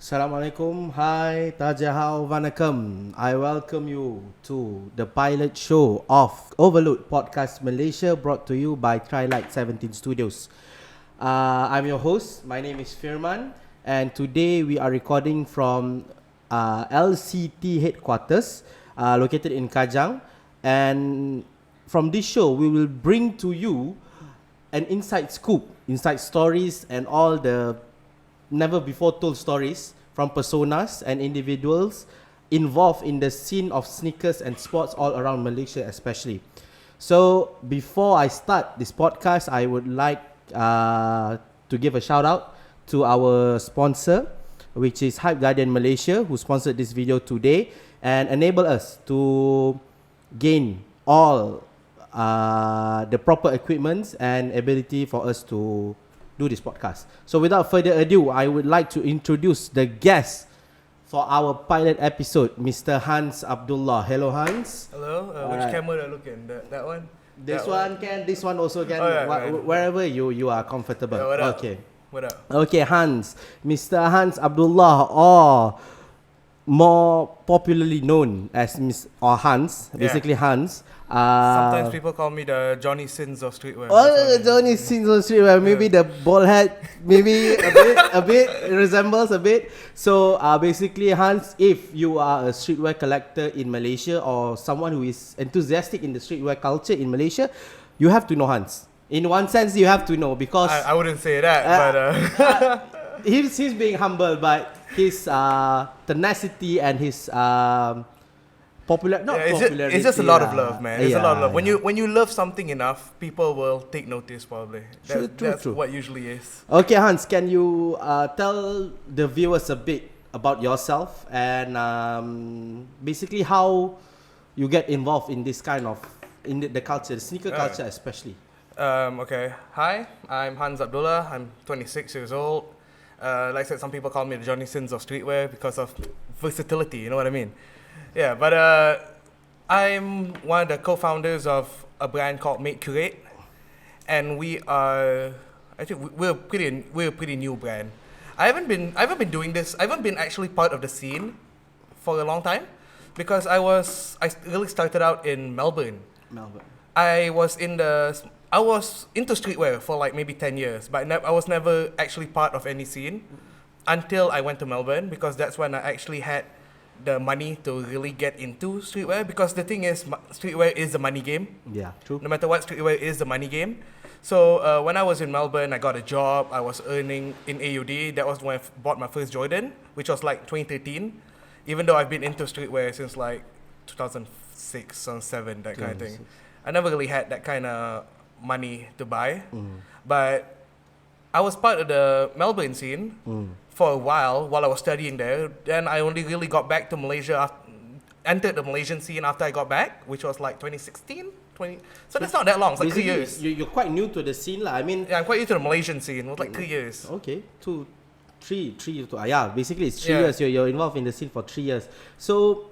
Assalamualaikum, hi, tajahau, vanakkam. I welcome you to the pilot show of Oveload Podcast Malaysia, brought to you by Trilight17 Studios. I'm your host, my name is Firman, and today we are recording from LCT headquarters, located in Kajang. And from this show, we will bring to you an inside scoop, inside stories, and all the never before told stories from personas and individuals involved in the scene of sneakers and sports all around Malaysia especially. So before I start this podcast, I would like to give a shout out to our sponsor, which is HypeguardianMy Malaysia, who sponsored this video today and enable us to gain all the proper equipments and ability for us to do this podcast. So without further ado, I would like to introduce the guest for our pilot episode, Mr. Hans Abdullah. Hello, Hans. Hello. Which camera do I look in? That one? This one can. This one also can. Right. Wherever you are comfortable. What up? Okay. What up? Okay, Hans. Mr. Hans Abdullah, or more popularly known as Hans. Basically Hans. Sometimes people call me the Johnny Sins of streetwear. Oh, Johnny Sins of streetwear. Maybe the bald head, maybe a bit resembles a bit. So basically, Hans, if you are a streetwear collector in Malaysia or someone who is enthusiastic in the streetwear culture in Malaysia, you have to know Hans. In one sense, you have to know because I wouldn't say that, but he's being humble, but his tenacity and his popularity. It's just a lot of love, man. It's a lot of love. Yeah. When you love something enough, people will take notice. Probably. That's True. what usually is. Okay, Hans, can you tell the viewers a bit about yourself and basically how you get involved in this kind of the culture, the sneaker culture especially? Okay. Hi, I'm Hans Abdullah. I'm 26 years old. Like I said, some people call me the Johnny Sins of streetwear because of versatility. You know what I mean? Yeah, but I'm one of the co-founders of a brand called Meet Curate, and we're a pretty new brand. I haven't been doing this. I haven't been actually part of the scene for a long time because I really started out in Melbourne. I was into streetwear for like maybe 10 years, but I was never actually part of any scene until I went to Melbourne, because that's when I actually had the money to really get into streetwear. Because the thing is, streetwear is a money game. Yeah, true. No matter what, streetwear is the money game. So when I was in Melbourne, I got a job. I was earning in AUD. That was when I bought my first Jordan, which was like 2013. Even though I've been into streetwear since like 2006, 2007, that kind of thing. I never really had that kind of money to buy. But I was part of the Melbourne scene for a while I was studying there. Then I only really got back to Malaysia, entered the Malaysian scene after I got back, which was like 2016. So that's not that long. It's like 3 years. You're quite new to the scene, I mean. Yeah, I'm quite new to the Malaysian scene. It was like 3 years. Okay, three. Yeah, basically it's 3 years. You're involved in the scene for 3 years. So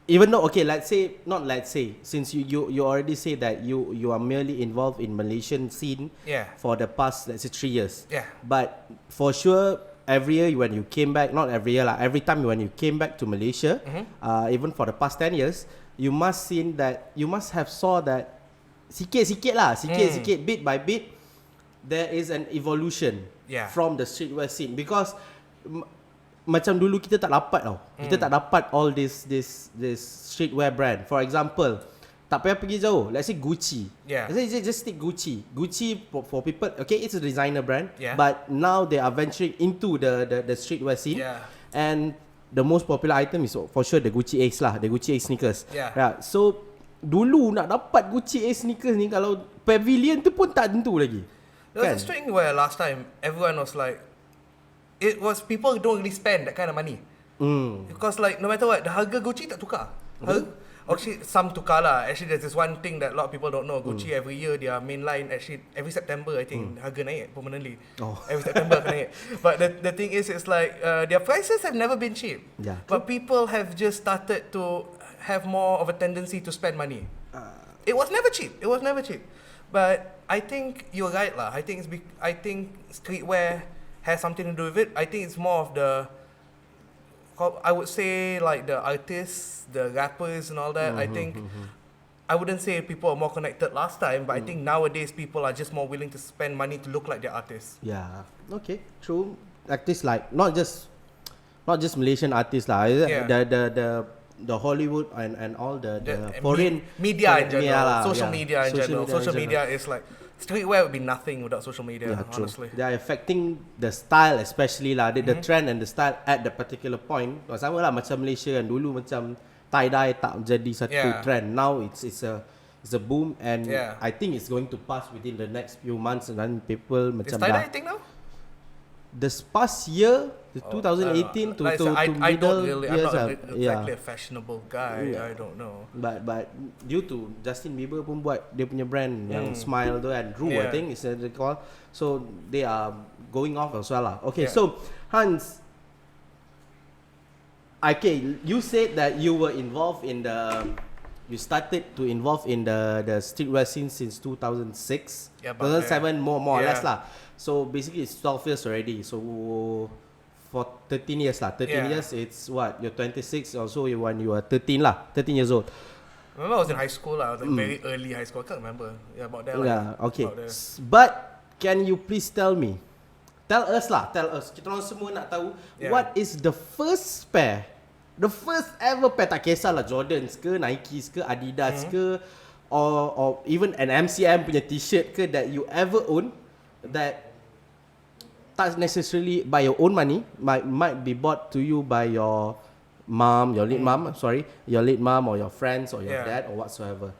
even though, since you already say that you are merely involved in Malaysian scene for the past, let's say, 3 years. Yeah. But for sure, every year when you came back, not every year, every time when you came back to Malaysia, even for the past 10 years, you must have saw that sikit, bit by bit, there is an evolution from the streetwear scene. Because macam dulu kita tak dapat tau. Kita tak dapat all this streetwear brand. For example, tak payah pergi jauh. Let's say Gucci. Let's say just take Gucci. Gucci for people, okay, it's a designer brand, but now they are venturing into the streetwear scene. And the most popular item is for sure the Gucci Ace lah, the Gucci Ace sneakers. So dulu nak dapat Gucci Ace sneakers ni, kalau pavilion tu pun tak tentu lagi. There was a streetwear last time. Everyone was like, it was people don't really spend that kind of money. Because like no matter what, the harga Gucci tak tukar. Actually, some tukar lah. Actually, there's this one thing that a lot of people don't know. Gucci every year, their main line, actually every September, I think harga naik permanently. Every September naik. But the thing is, it's like their prices have never been cheap. But people have just started to have more of a tendency to spend money. It was never cheap. But I think you're right lah. I think streetwear has something to do with it. I think it's more of I would say like the artists, the rappers and all that. I think I wouldn't say people are more connected last time, but I think nowadays people are just more willing to spend money to look like their artists. Yeah. Okay. True. Artists like not just Malaysian artists lah. The Hollywood and all the foreign media in general, media social media in general. Social media is like streetwear would be nothing without social media. Honestly, they are affecting the style, especially lah. The trend and the style at the particular point. Sama lah macam Malaysia kan dulu macam tie-dye tak jadi satu trend. Now it's a boom and I think it's going to pass within the next few months and then people macam is tie-dye thing now? This past year, 2018 to middle I don't really, I'm years, not exactly a fashionable guy. I don't know. But due to Justin Bieber pun buat dia punya brand yang Smile tu kan, Drew I think is the call. So they are going off as well lah. Okay, so Hans, okay, you said that you were involved in you started to involve in the streetwear scene since 2006. 2007 more or less lah. So basically it's 12 years already. So for 13 years lah. 13 years it's what? You're 26 also when you were 13 lah. 13 years old. I remember I was in high school lah. I was like very early high school. I can't remember. Yeah, about that. Okay. But can you please tell us lah. Tell us. Kita orang semua nak tahu what is the first pair, the first ever pair, tak kisah lah Jordans ke, Nikes ke, Adidas ke, or even an MCM punya t-shirt ke that you ever own that not necessarily by your own money, might be bought to you by your mom, your late mom or your friends or your dad or whatsoever.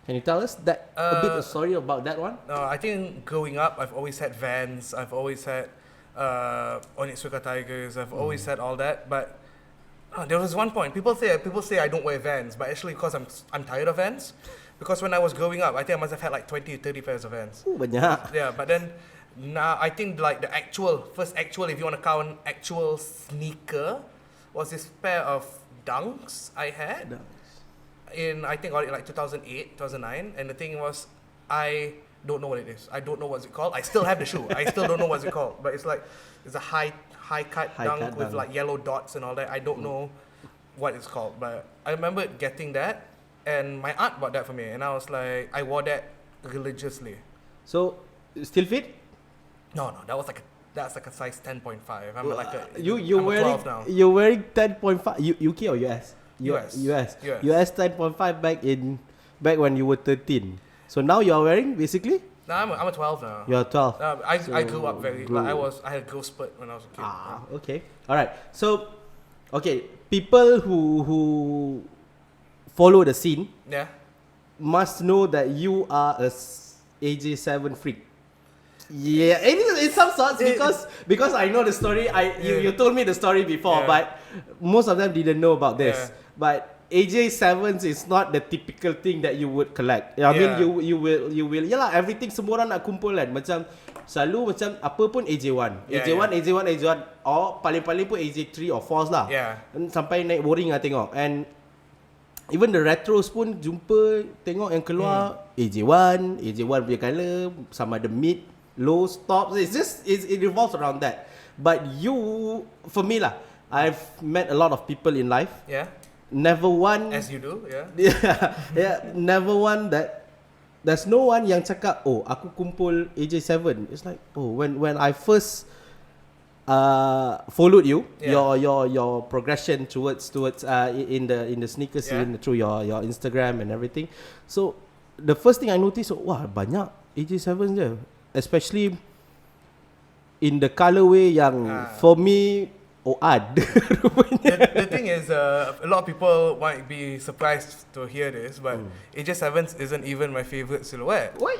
Can you tell us that a bit of story about that one? No, I think growing up I've always had Vans, I've always had Onitsuka Tigers, I've always had all that, but there was one point people say I don't wear Vans, but actually because I'm tired of Vans, because when I was growing up I think I must have had like 20 30 pairs of Vans. Banyak. Yeah, but then now I think like the first actual, if you want to count actual sneaker, was this pair of Dunks I had in, I think like 2008 2009, and the thing was I don't know what it is. I don't know what's it called. I still have the shoe. I still don't know what's it called, but it's a high cut dunk with like yellow dots and all that. I don't know what it's called, but I remember getting that, and my aunt bought that for me, and I was like, I wore that religiously. So still fit? No, that's like a size 10.5. I'm like you're I'm wearing 12 now. You're wearing 10.5 UK or US? US 10.5 back when you were 13. So now you are wearing basically? No, I'm a 12 now. You're 12. I grew up I had a growth spurt when I was a kid. Okay. All right. So, okay, people who follow the scene must know that you are a AJ7 freak. Yeah, in some sorts because I know the story. You told me the story before, but most of them didn't know about this. But AJ7s is not the typical thing that you would collect. I mean, you will. Yalah, everything semua orang nak kumpul kan. Macam selalu macam apa pun AJ1, AJ1, or paling-paling pun AJ3 or 4s lah. Sampai naik boring lah tengok. And even the retros pun jumpa tengok yang keluar AJ1 punya colour sama ada mid, low, tops. It revolves around that. But you, for me lah, I've met a lot of people in life. Never one, as you do, never one that there's no one yang cakap, oh aku kumpul AJ7. It's like, oh, when I first followed you, your progression towards in the sneaker scene through your Instagram and everything. So the first thing I noticed, wah banyak AJ7 je, especially in the colorway yang for me odd. The thing is, a lot of people might be surprised to hear this, but AJ7s isn't even my favorite silhouette. Why?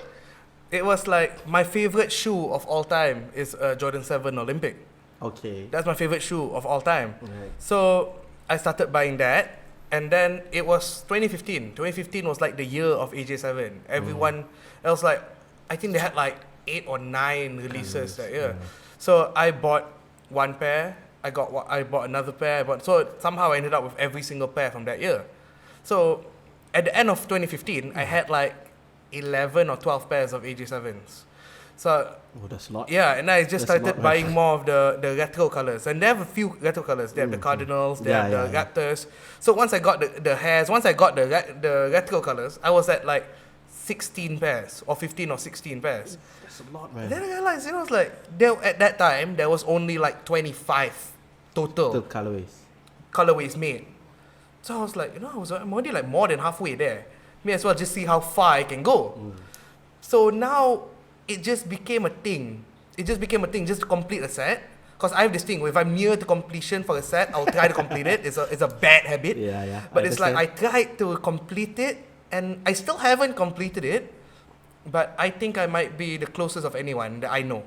It was like my favorite shoe of all time is Jordan 7 Olympic. Okay. That's my favorite shoe of all time. Right. So I started buying that, and then it was 2015. 2015 was like the year of AJ7. Everyone else, like, I think they had like 8 or 9 releases that year. So I bought one pair. I bought another pair. So somehow I ended up with every single pair from that year. So at the end of 2015, I had like 11 or 12 pairs of AJ7s. So that's a lot. yeah, and I just That's started not buying more of the retro colors, and they have a few retro colors. They have the Cardinals, they have the Raptors. So once I got the hairs, once I got the retro colors, I was at like 16 pairs or 15 or 16 pairs. That's a lot, man. Then I realized, it's like at that time there was only like 25 total colorways made. So I was like, I'm already like more than halfway there. May as well just see how far I can go. So now it just became a thing. Just to complete a set. Because I have this thing, if I'm near to completion for a set, I'll try to complete it. It's a bad habit. Yeah. But it's like I tried to complete it, and I still haven't completed it. But I think I might be the closest of anyone that I know.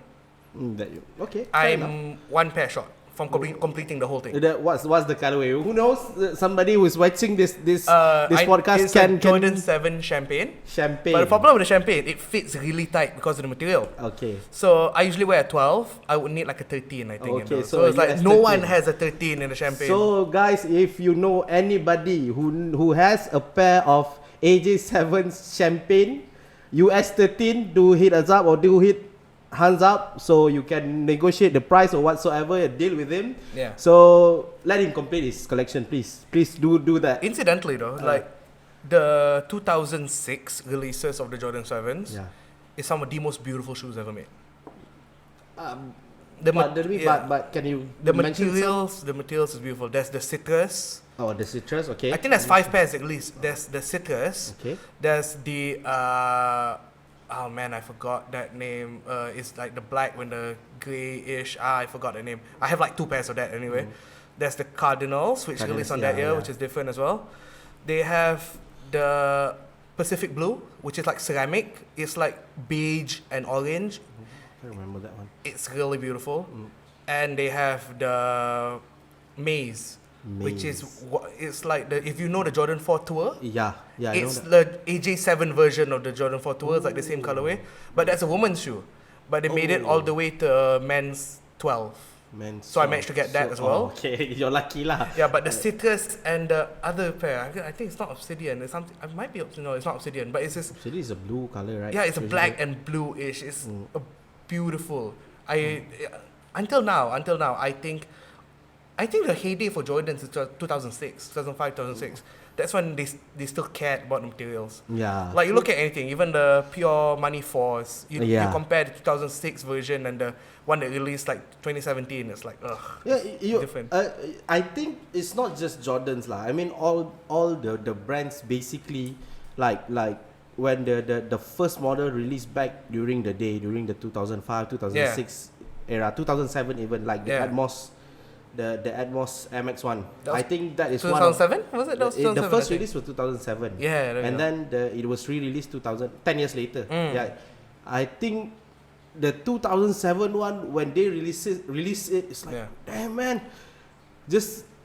Okay. I'm one pair short from completing the whole thing. What's the colorway? Who knows? Somebody who's watching this podcast it's a Jordan 7 champagne. But the problem with the champagne, it fits really tight because of the material. Okay. So I usually wear a 12. I would need like a 13, I think. Okay, so it's like no 13. One has a 13 in the champagne. So guys, if you know anybody who has a pair of AJ7 champagne US 13, do hit us up or do hit hands up so you can negotiate the price or whatsoever, deal with him. Yeah. So let him complete his collection, please. Please do that. Incidentally though, like the 2006 releases of the Jordan 7s is some of the most beautiful shoes ever made. But can you mention the materials is beautiful. There's the citrus. Oh, the citrus, okay. I think there's 5 pairs at least. There's the citrus. Okay. There's the oh man, I forgot that name. It's like the black when the grayish. I forgot the name. I have like 2 pairs of that anyway. There's the Cardinals, which released on that year, which is different as well. They have the Pacific Blue, which is like ceramic. It's like beige and orange. I remember that one. It's really beautiful. And they have the Maze. Which is it's like if you know the Jordan 4 Tour. Yeah. It's the AJ7 version of the Jordan 4 Tour. It's like the same colorway, but that's a woman's shoe. But they made it all the way to men's 12. So I managed to get that as well. Okay, you're lucky lah. Yeah, but the citrus and the other pair, I think it's not obsidian. It's something. It might be no, it's not obsidian, but it's just. Obsidian is a blue color, right? Yeah, it's a black and bluish. It's beautiful. Until now, I think the heyday for Jordans is 2006, 2005, 2006. That's when they still cared about the materials. Yeah. Like you look at anything, even the Pure Money 4s, you compare the 2006 version and the one that released like 2017, it's like, different. I think it's not just Jordans lah. I mean all the brands basically like when the first model released back during the 2005, 2006 era, 2007 even, like the Atmos. The Atmos MX1. I think that is 2007? Was it? That was 2007, the first release was 2007. Yeah. And then it was re-released 10 years later. Yeah. I think the 2007 one, when they release it, it's like, damn man.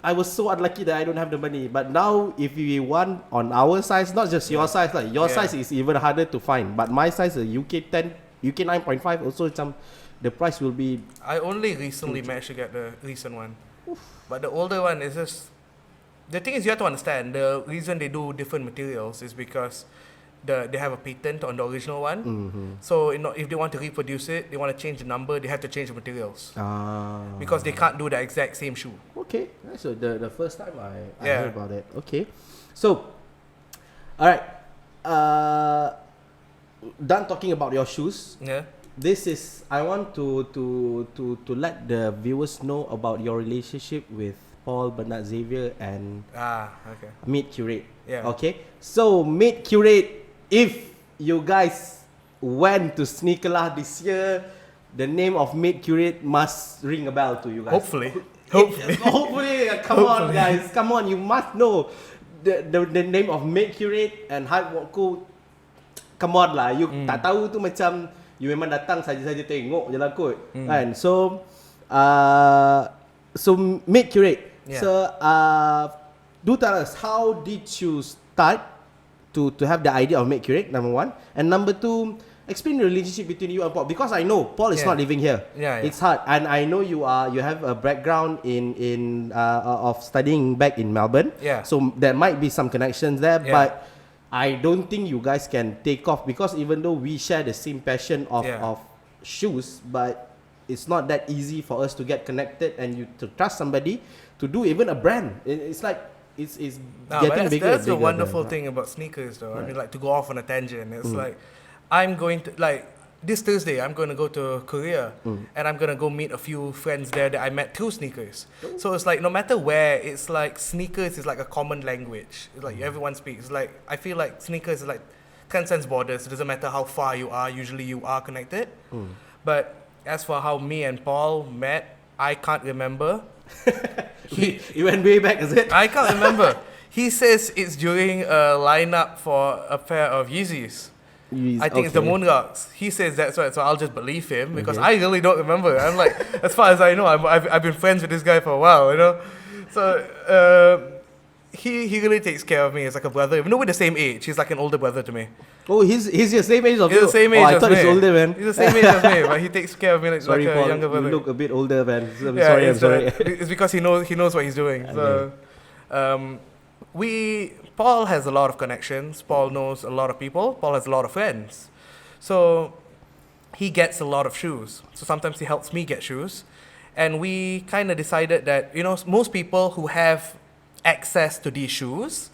I was so unlucky that I don't have the money. But now if you want on our size, not just your size, like your size is even harder to find. But my size, UK 10, UK 9.5 also the price will be. I only recently managed to get the recent one. But the older one is just. The thing is, you have to understand the reason they do different materials is because they have a patent on the original one. So if they want to reproduce it, they want to change the number, they have to change the materials. Because they can't do the exact same shoe. Okay, so the first time I heard about it. Okay, so alright, done talking about your shoes. Yeah. This is, I want to let the viewers know about your relationship with Paul Bernard Xavier and Meet Curate. Yeah. Okay, so Meet Curate, if you guys went to Sneakerlah this year, the name of Meet Curate must ring a bell to you guys. Hopefully. Come on guys, come on, you must know the name of Meet Curate and HypeguardianMy. Come on lah, you tak tahu tu macam you memang datang saja-saja tengok je lah kot. Kan? So Meet Curate. So do tell us, how did you start to have the idea of Meet Curate, number one, and number two, explain the relationship between you and Paul, because I know Paul is not living here. It's hard, and I know you have a background in of studying back in Melbourne. So there might be some connections there, but I don't think you guys can take off, because even though we share the same passion of shoes, but it's not that easy for us to get connected and you to trust somebody to do even a brand. It's like it's getting bigger. That's the wonderful thing about sneakers, though. Right. I mean, like, to go off on a tangent, it's like I'm going to this Thursday, I'm going to go to Korea and I'm going to go meet a few friends there that I met through sneakers. So it's like, no matter where, it's like sneakers is like a common language. It's like everyone speaks. Like, I feel like sneakers is like transcends borders. It doesn't matter how far you are, usually you are connected. But as for how me and Paul met, I can't remember. You went way back, is it? I can't remember. He says it's during a lineup for a pair of Yeezys. I think it's the Moonrocks. He says that's right, so I'll just believe him because I really don't remember. I'm like, as far as I know, I've been friends with this guy for a while, you know. So he really takes care of me as like a brother. Even though we're the same age, he's like an older brother to me. Oh, he's your same age of you? He's the same age I as thought me. he's older, man. He's the same age as me, but he takes care of me like, sorry, like a Paul, younger brother. You look a bit older, man. I'm Yeah, sorry. It's because he knows what he's doing. So, Paul has a lot of connections. Paul knows a lot of people. Paul has a lot of friends. So he gets a lot of shoes. So sometimes he helps me get shoes. And we kind of decided that, you know, most people who have access to these shoes,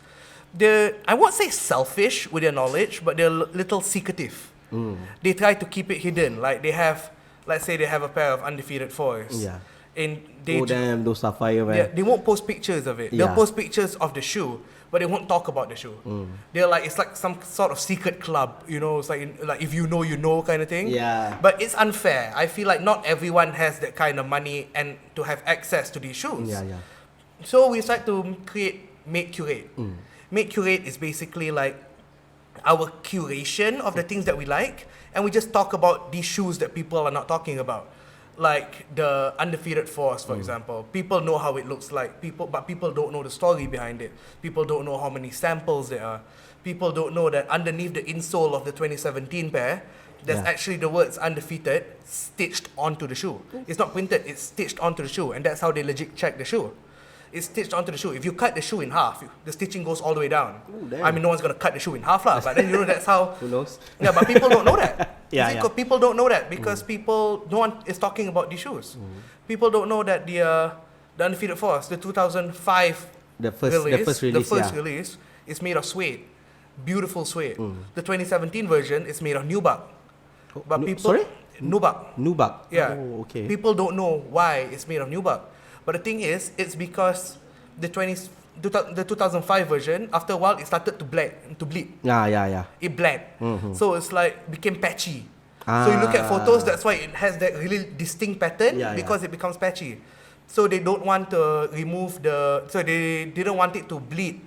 I won't say selfish with their knowledge, but they're little secretive. They try to keep it hidden. Like let's say they have a pair of undefeated 4s. Yeah. And damn, those sapphire, man. Yeah, they won't post pictures of it. They'll post pictures of the shoe, but they won't talk about the shoe. They're like, it's like some sort of secret club, you know, it's like if you know kind of thing. Yeah. But it's unfair. I feel like not everyone has that kind of money and to have access to these shoes. Yeah. So we decided to create Meet Curate. Meet Curate is basically like our curation of the things that we like, and we just talk about these shoes that people are not talking about. Like the undefeated 4s, for example. People know how it looks like, but people don't know the story behind it. People don't know how many samples there are. People don't know that underneath the insole of the 2017 pair, there's actually the words undefeated stitched onto the shoe. It's not printed, it's stitched onto the shoe, and that's how they legit check the shoe. It's stitched onto the shoe. If you cut the shoe in half, the stitching goes all the way down. Ooh, I mean, no one's going to cut the shoe in half, but then, you know, that's how... Who knows? Yeah, but people don't know that. Yeah. People don't know that because no one is talking about these shoes. People don't know that the undefeated 4s, the 2005 the first release is made of suede. Beautiful suede. The 2017 version is made of nubuck. But sorry? Nubuck. Yeah. Oh, okay. People don't know why it's made of nubuck. But the thing is, it's because the 2005 version, after a while, it started to bleed. Yeah. It bled. So it's like, became patchy. So you look at photos, that's why it has that really distinct pattern because it becomes patchy. So they don't want to remove they didn't want it to bleed.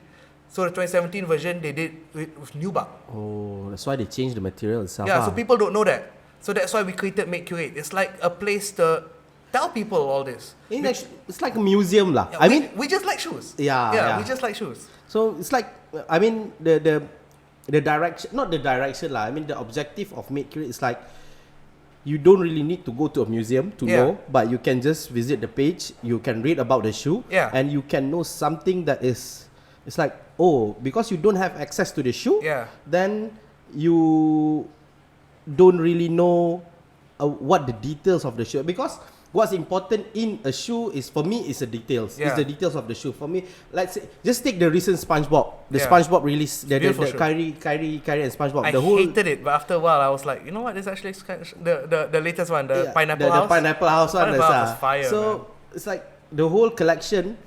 So the 2017 version, they did it with nubuck. Oh, that's why they changed the material itself. Yeah, so people don't know that. So that's why we created Meet Curate. It's like a place to tell people all this. It's like a museum lah. Yeah, we just like shoes. Yeah. We just like shoes. So it's like, I mean, the direction, not the direction lah. I mean, the objective of Meet Curate is like, you don't really need to go to a museum to know, but you can just visit the page. You can read about the shoe, and you can know something that is. It's like, oh, because you don't have access to the shoe, then you don't really know what the details of the shoe. Because what's important in a shoe is, for me, is the details. It's the details of the shoe. For me, let's say, just take the recent SpongeBob. The SpongeBob release, the Kyrie and SpongeBob. I hated it, but after a while, I was like, you know what? This actually the latest one, the Pineapple House. The Pineapple House one. Pineapple House was fire. So man. It's like the whole collection.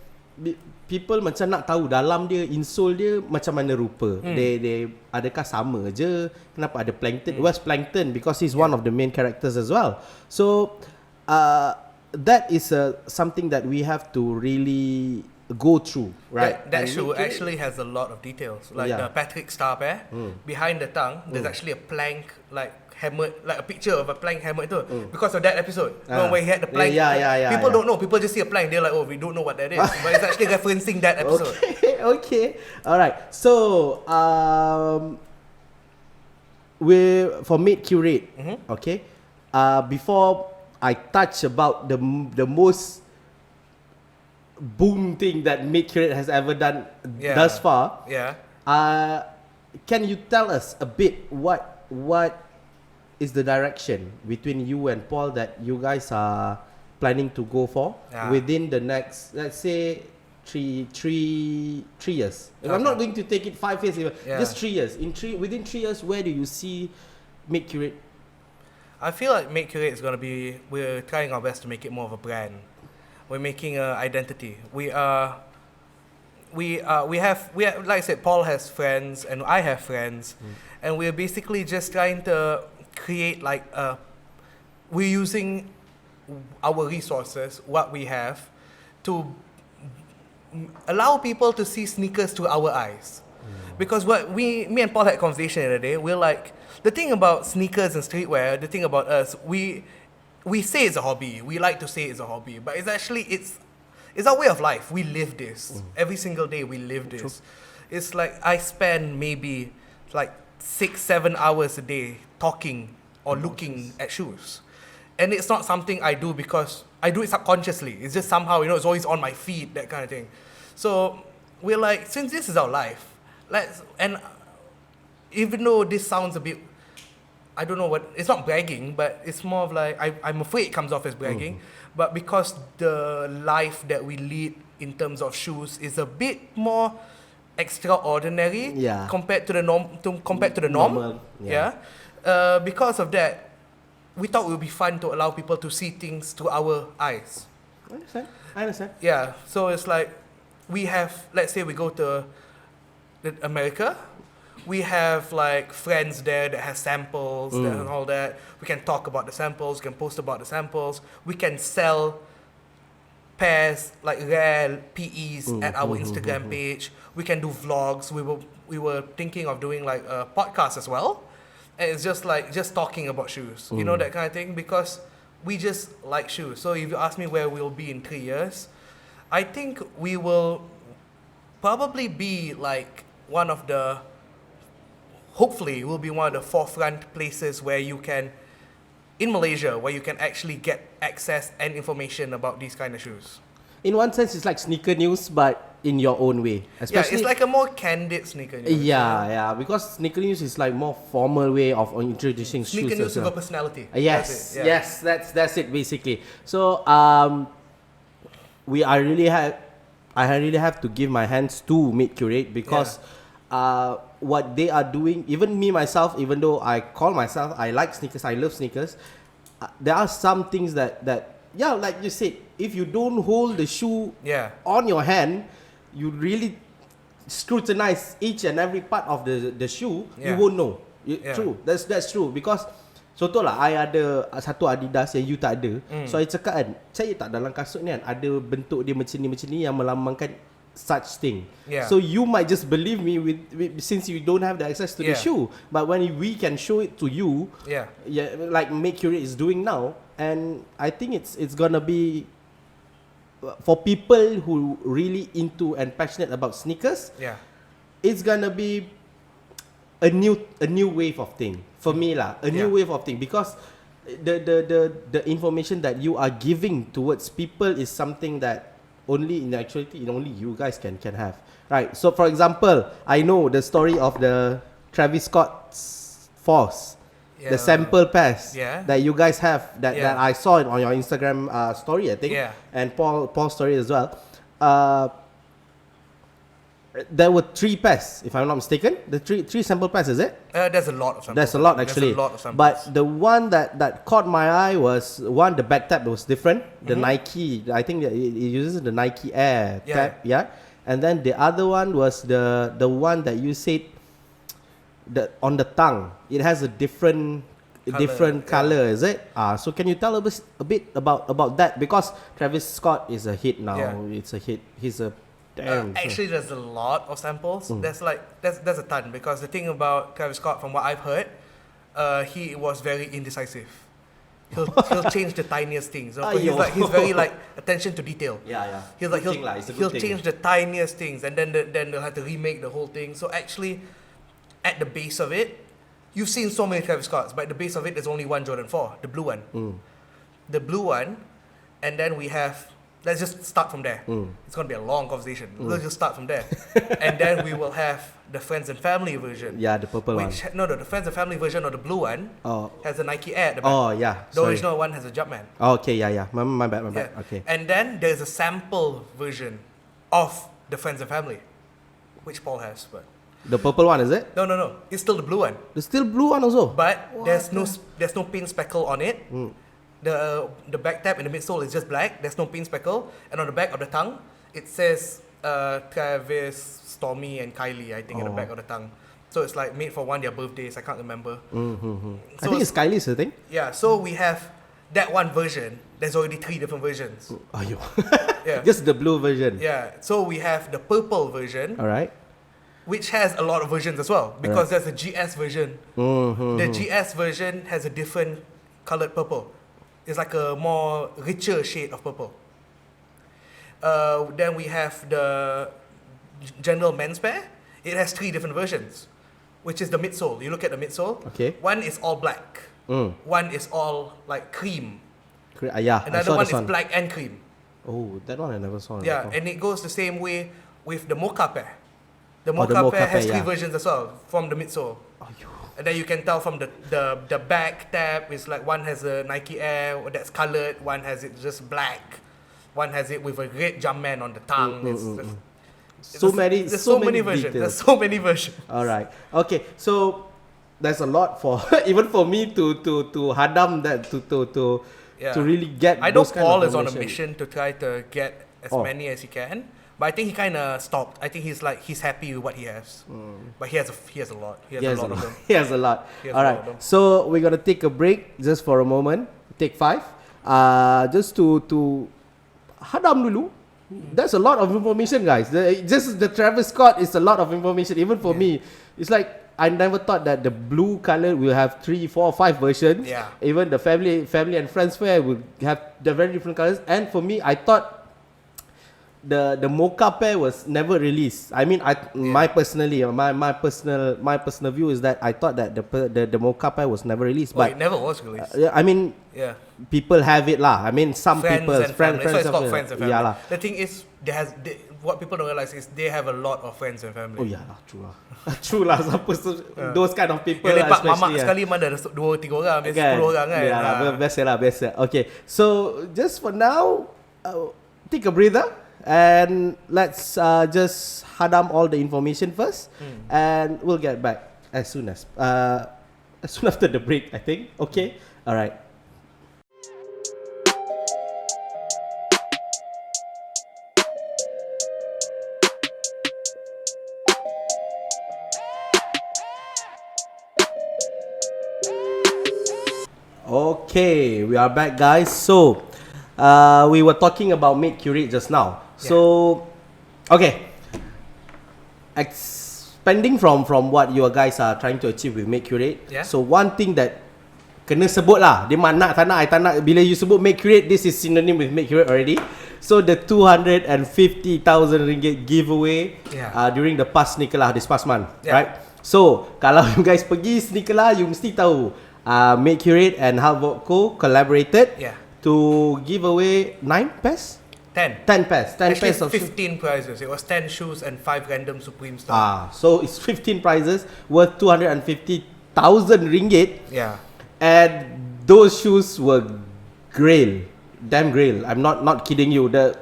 People macam nak tahu dalam dia, insole dia macam mana rupa. They adakah sama je? Kenapa ada plankton? Where's plankton? Because he's one of the main characters as well. So that is something that we have to really go through, right? That shoe actually has a lot of details. Like the Patrick Star pair, behind the tongue, there's actually a plank, like hammered, like a picture of a plank hammered too. Because of that episode, where he had the plank. People don't know. People just see a plank. They're like, oh, we don't know what that is. But it's actually referencing that episode. Okay. All right. So for Meet Curate, okay. Before I touch about the most boom thing that Meet Curate has ever done thus far. Yeah. Can you tell us a bit what is the direction between you and Paul that you guys are planning to go for within the next, let's say, three years? Okay. I'm not going to take it 5 years, just 3 years. Within 3 years, where do you see Meet Curate? I feel like Meet Curate is gonna be. We're trying our best to make it more of a brand. We're making an identity. We have, like I said, Paul has friends and I have friends, and we're basically just trying to create like we're using our resources, what we have, to allow people to see sneakers through our eyes. Because me and Paul had a conversation the other day. We're like, the thing about sneakers and streetwear, the thing about us, we say it's a hobby. We like to say it's a hobby, but it's actually it's our way of life. We live this every single day. We live this. True. It's like I spend maybe like 6-7 hours a day talking or looking at shoes, and it's not something I do because I do it subconsciously. It's just somehow, it's always on my feed, that kind of thing. So we're like, since this is our life, and even though this sounds a bit, I don't know what, it's not bragging, but it's more of like, I'm afraid it comes off as bragging, but because the life that we lead in terms of shoes is a bit more extraordinary compared to the norm. Normal, because of that, we thought it would be fun to allow people to see things through our eyes. I understand. Yeah, so it's like we have, let's say we go to America, we have like friends there that have samples and all that. We can talk about the samples, we can post about the samples, we can sell pairs, like rare PEs at our Instagram page. We can do vlogs. We were thinking of doing like a podcast as well. And it's just like, just talking about shoes, that kind of thing, because we just like shoes. So if you ask me where we'll be in 3 years, I think we will probably be like hopefully we'll be one of the forefront places where you can, in Malaysia, where you can actually get access and information about these kind of shoes. In one sense, it's like sneaker news, but in your own way. Especially, it's like a more candid sneaker news. Yeah, because sneaker news is like more formal way of introducing sneaker shoes. Sneaker news with a personality. Yes, that's it basically. So I really have to give my hands to Meet Curate because what they are doing, even me myself, even though I call myself, I like sneakers, I love sneakers, there are some things that like you said, if you don't hold the shoe on your hand, you really scrutinize each and every part of the shoe, you won't know. True, that's true. Because contohlah, I ada satu Adidas yang you tak ada. So I cakap kan, saya tak dalam kasut ni kan ada bentuk dia macam ni yang melambangkan such thing. So you might just believe me with since you don't have the access to the shoe, but when we can show it to you, like Meet Curate is doing now, and I think it's gonna be for people who really into and passionate about sneakers. It's gonna be a new wave of thing for me lah. New wave of thing, because the information that you are giving towards people is something that only in actuality only you guys can have, right? So for example, I know the story of the Travis Scott's Force, the sample pairs that you guys have that I saw it on your Instagram story, I think, and Paul's story as well. There were 3 pairs, if I'm not mistaken. The three sample pairs, is it? There's a lot of samples. There's a lot actually. There's a lot of samples. But the one that caught my eye was one, the back tab was different. The Nike, I think it uses the Nike Air tab, and then the other one was the one that you said on the tongue. It has a different color, is it? So can you tell us a bit about that? Because Travis Scott is a hit now. It's a hit. He's a actually, there's a lot of samples. There's a ton, because the thing about Travis Scott, from what I've heard, he was very indecisive. He'll change the tiniest things. He's very like attention to detail. He'll change the tiniest things, and then they'll have to remake the whole thing. So actually, at the base of it, you've seen so many Travis Scotts, but at the base of it, there's only one Jordan 4, the blue one. The blue one, and then we have Let's just start from there. It's going to be a long conversation. Let's just start from there. And then we will have the friends and family version. Yeah, the purple one. No, the friends and family version of the blue one has a Nike Air at the back. Oh, yeah. The original one has a Jumpman. Oh, okay, yeah. My bad. Okay. And then there's a sample version of the friends and family, which Paul has. But the purple one, is it? no. It's still the blue one. There's still blue one also? But there's no pin speckle on it. The back tab in the midsole is just black. There's no pin speckle, and on the back of the tongue, it says Travis, Stormy, and Kylie. I think in the back of the tongue. So it's like made for one of their birthdays. I can't remember. So I think it's Kylie's, I think. Yeah. So we have that one version. There's already 3 different versions. Yeah. Just the blue version. Yeah. So we have the purple version. All right. Which has a lot of versions as well, because there's a GS version. The GS version has a different colored purple. It's like a more richer shade of purple. Then we have the general men's pair. It has 3 different versions, which is the midsole. You look at the midsole. Okay. One is all black. One is all like cream. Yeah. Another one is black and cream. Oh, that one I never saw. Yeah, before. and it goes the same way with the mocha pair. The the mocha mocha pair has pair, 3 versions as well from the midsole. And then you can tell from the back tab is like one has a Nike Air that's colored, one has it just black, one has it with a red Jumpman on the tongue. There's so many versions. There's so many versions. All right. Okay. So there's a lot for even for me to hadam that to really get. I know those kind Paul of is on a information. mission to try to get as many as he can. But I think he kind of stopped. I think he's happy with what he has. But he has a lot. He has a lot of them. He has a lot. He has All a lot right. of them. So we're gonna take a break just for a moment. Take 5. Just to hadam dulu. That's a lot of information, guys. Just the Travis Scott is a lot of information. Even for me, it's like I never thought that the blue color will have 3, 4, 5 versions. Yeah. Even the family and friends wear will have the very different colors. And for me, I thought the mocha pair was never released. I mean, my personal view is that I thought that the mocha pair was never released. But it never was released. I mean, people have it lah. I mean, some friends people, and family. friends, So it's called friends and family. Yeah lah. The thing is, what people don't realize is they have a lot of friends and family. Oh yeah lah, true lah. True lah. Those kind of people, Yang lepak mamak especially. sekali mana ada 2-3 orang, biasa 10 orang kan. Yeah lah, biasa. Okay, so just for now, take a breather. And let's just hadam all the information first, and we'll get back as soon after the break, I think. Okay, all right. Okay, we are back, guys. So, we were talking about Meet Curate just now. So, okay. Expanding from what you guys are trying to achieve with Meet Curate. So one thing that kena sebut lah, dia mana tak nak bila you sebut Meet Curate, this is synonym with Meet Curate already. So the 250,000 ringgit giveaway during the past sneaker lah, this past month, right? So kalau you guys pergi sneaker lah, you mesti tahu Meet Curate and Halvodco collaborated to give away 9 pairs. 10 pairs. 10 Actually, pairs of 15 prizes. It was 10 shoes and 5 random Supreme stuff. So it's 15 prizes worth 250,000 ringgit. Yeah. And those shoes were grail. Damn grail. I'm not kidding you. The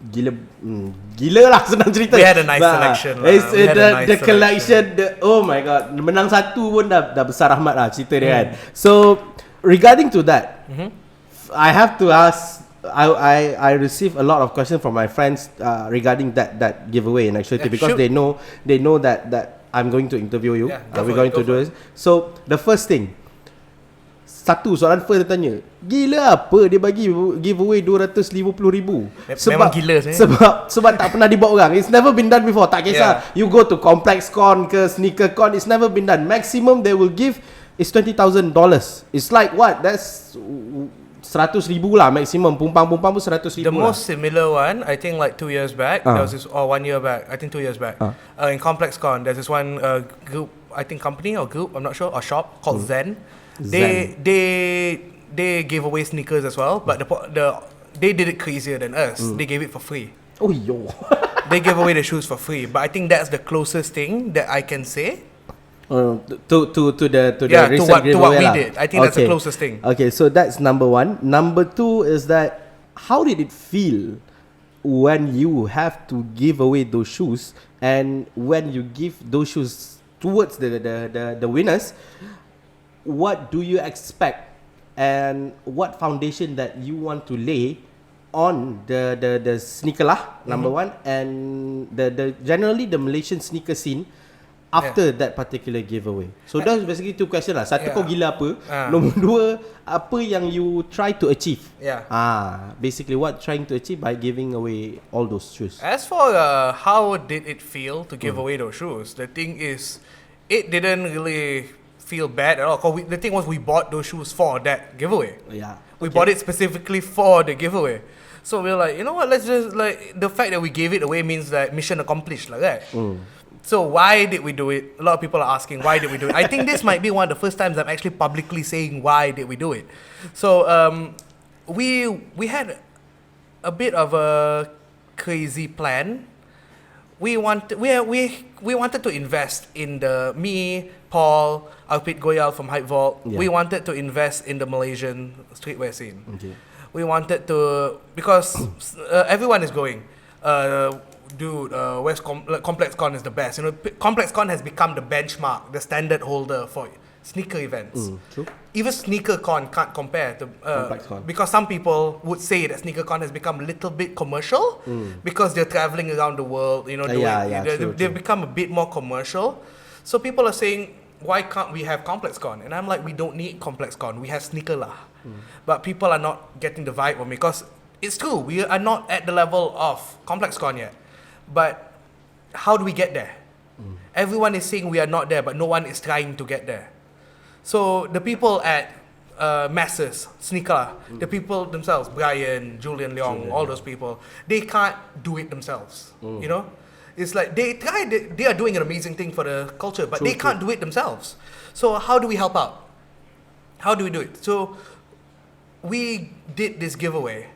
gila lah senang cerita. We had a nice selection lah. The collection, oh my god. Menang satu pun dah besar rahmat lah cerita dia kan. So regarding to that, I have to ask, I receive a lot of questions from my friends regarding that giveaway in actuality, because they know that I'm going to interview you. We're going to do this. So the first thing, satu soalan first dia tanya, gila apa dia bagi giveaway 250,000? Memang gila sebab tak pernah dibuat orang. It's never been done before. Tak kisah you go to Complex Con ke Sneaker Con, it's never been done. Maximum they will give is $20,000. It's like what? That's 100,000 lah maximum. Pumpang pun 100,000. The most similar one, I think like 2 years back, there was this, or 1 year back, I think 2 years back, in Complex Con, there's this one group, I think company or group, I'm not sure, or shop called Zen. They gave away sneakers as well, but they did it crazier than us. They gave it for free. Oh, yo. They gave away the shoes for free. But I think that's the closest thing that I can say. To the Yeah, recent to what giveaway we lah. did. I think that's the closest thing. Okay, so that's number one. Number two is that how did it feel when you have to give away those shoes, and when you give those shoes towards the winners, what do you expect, and what foundation that you want to lay on the sneaker lah, number one, and the generally the Malaysian sneaker scene after that particular giveaway. So that's basically two questions lah. Satu, kau gila apa? Nombor dua, apa yang you try to achieve? Basically what trying to achieve by giving away all those shoes. As for how did it feel to give away those shoes, the thing is, it didn't really feel bad at all. The thing was, we bought those shoes for that giveaway. We bought it specifically for the giveaway. So we were like, you know what, let's just, like, the fact that we gave it away means that mission accomplished, like that. So why did we do it? A lot of people are asking, why did we do it? I think this might be one of the first times I'm actually publicly saying why did we do it. So we had a bit of a crazy plan. We wanted to invest in Paul, Alpit Goyal from Hype Vault. We wanted to invest in the Malaysian streetwear scene. We wanted to, because everyone is going. West Complex Con is the best. You know, Complex Con has become the benchmark, the standard holder for sneaker events. True. Even Sneaker Con can't compare to Complex Con. because some people would say that Sneaker Con has become a little bit commercial because they're traveling around the world. You know, they've become a bit more commercial. So people are saying, why can't we have Complex Con? And I'm like, we don't need Complex Con. We have Sneaker lah. But people are not getting the vibe of me, because it's true, we are not at the level of Complex Con yet. But how do we get there? Everyone is saying we are not there, but no one is trying to get there. So the people at Masses, Sneaker, the people themselves, Brian, Julian Leong, all those people, they can't do it themselves. You know? It's like they are doing an amazing thing for the culture, but they can't do it themselves. So how do we help out? How do we do it? So we did this giveaway.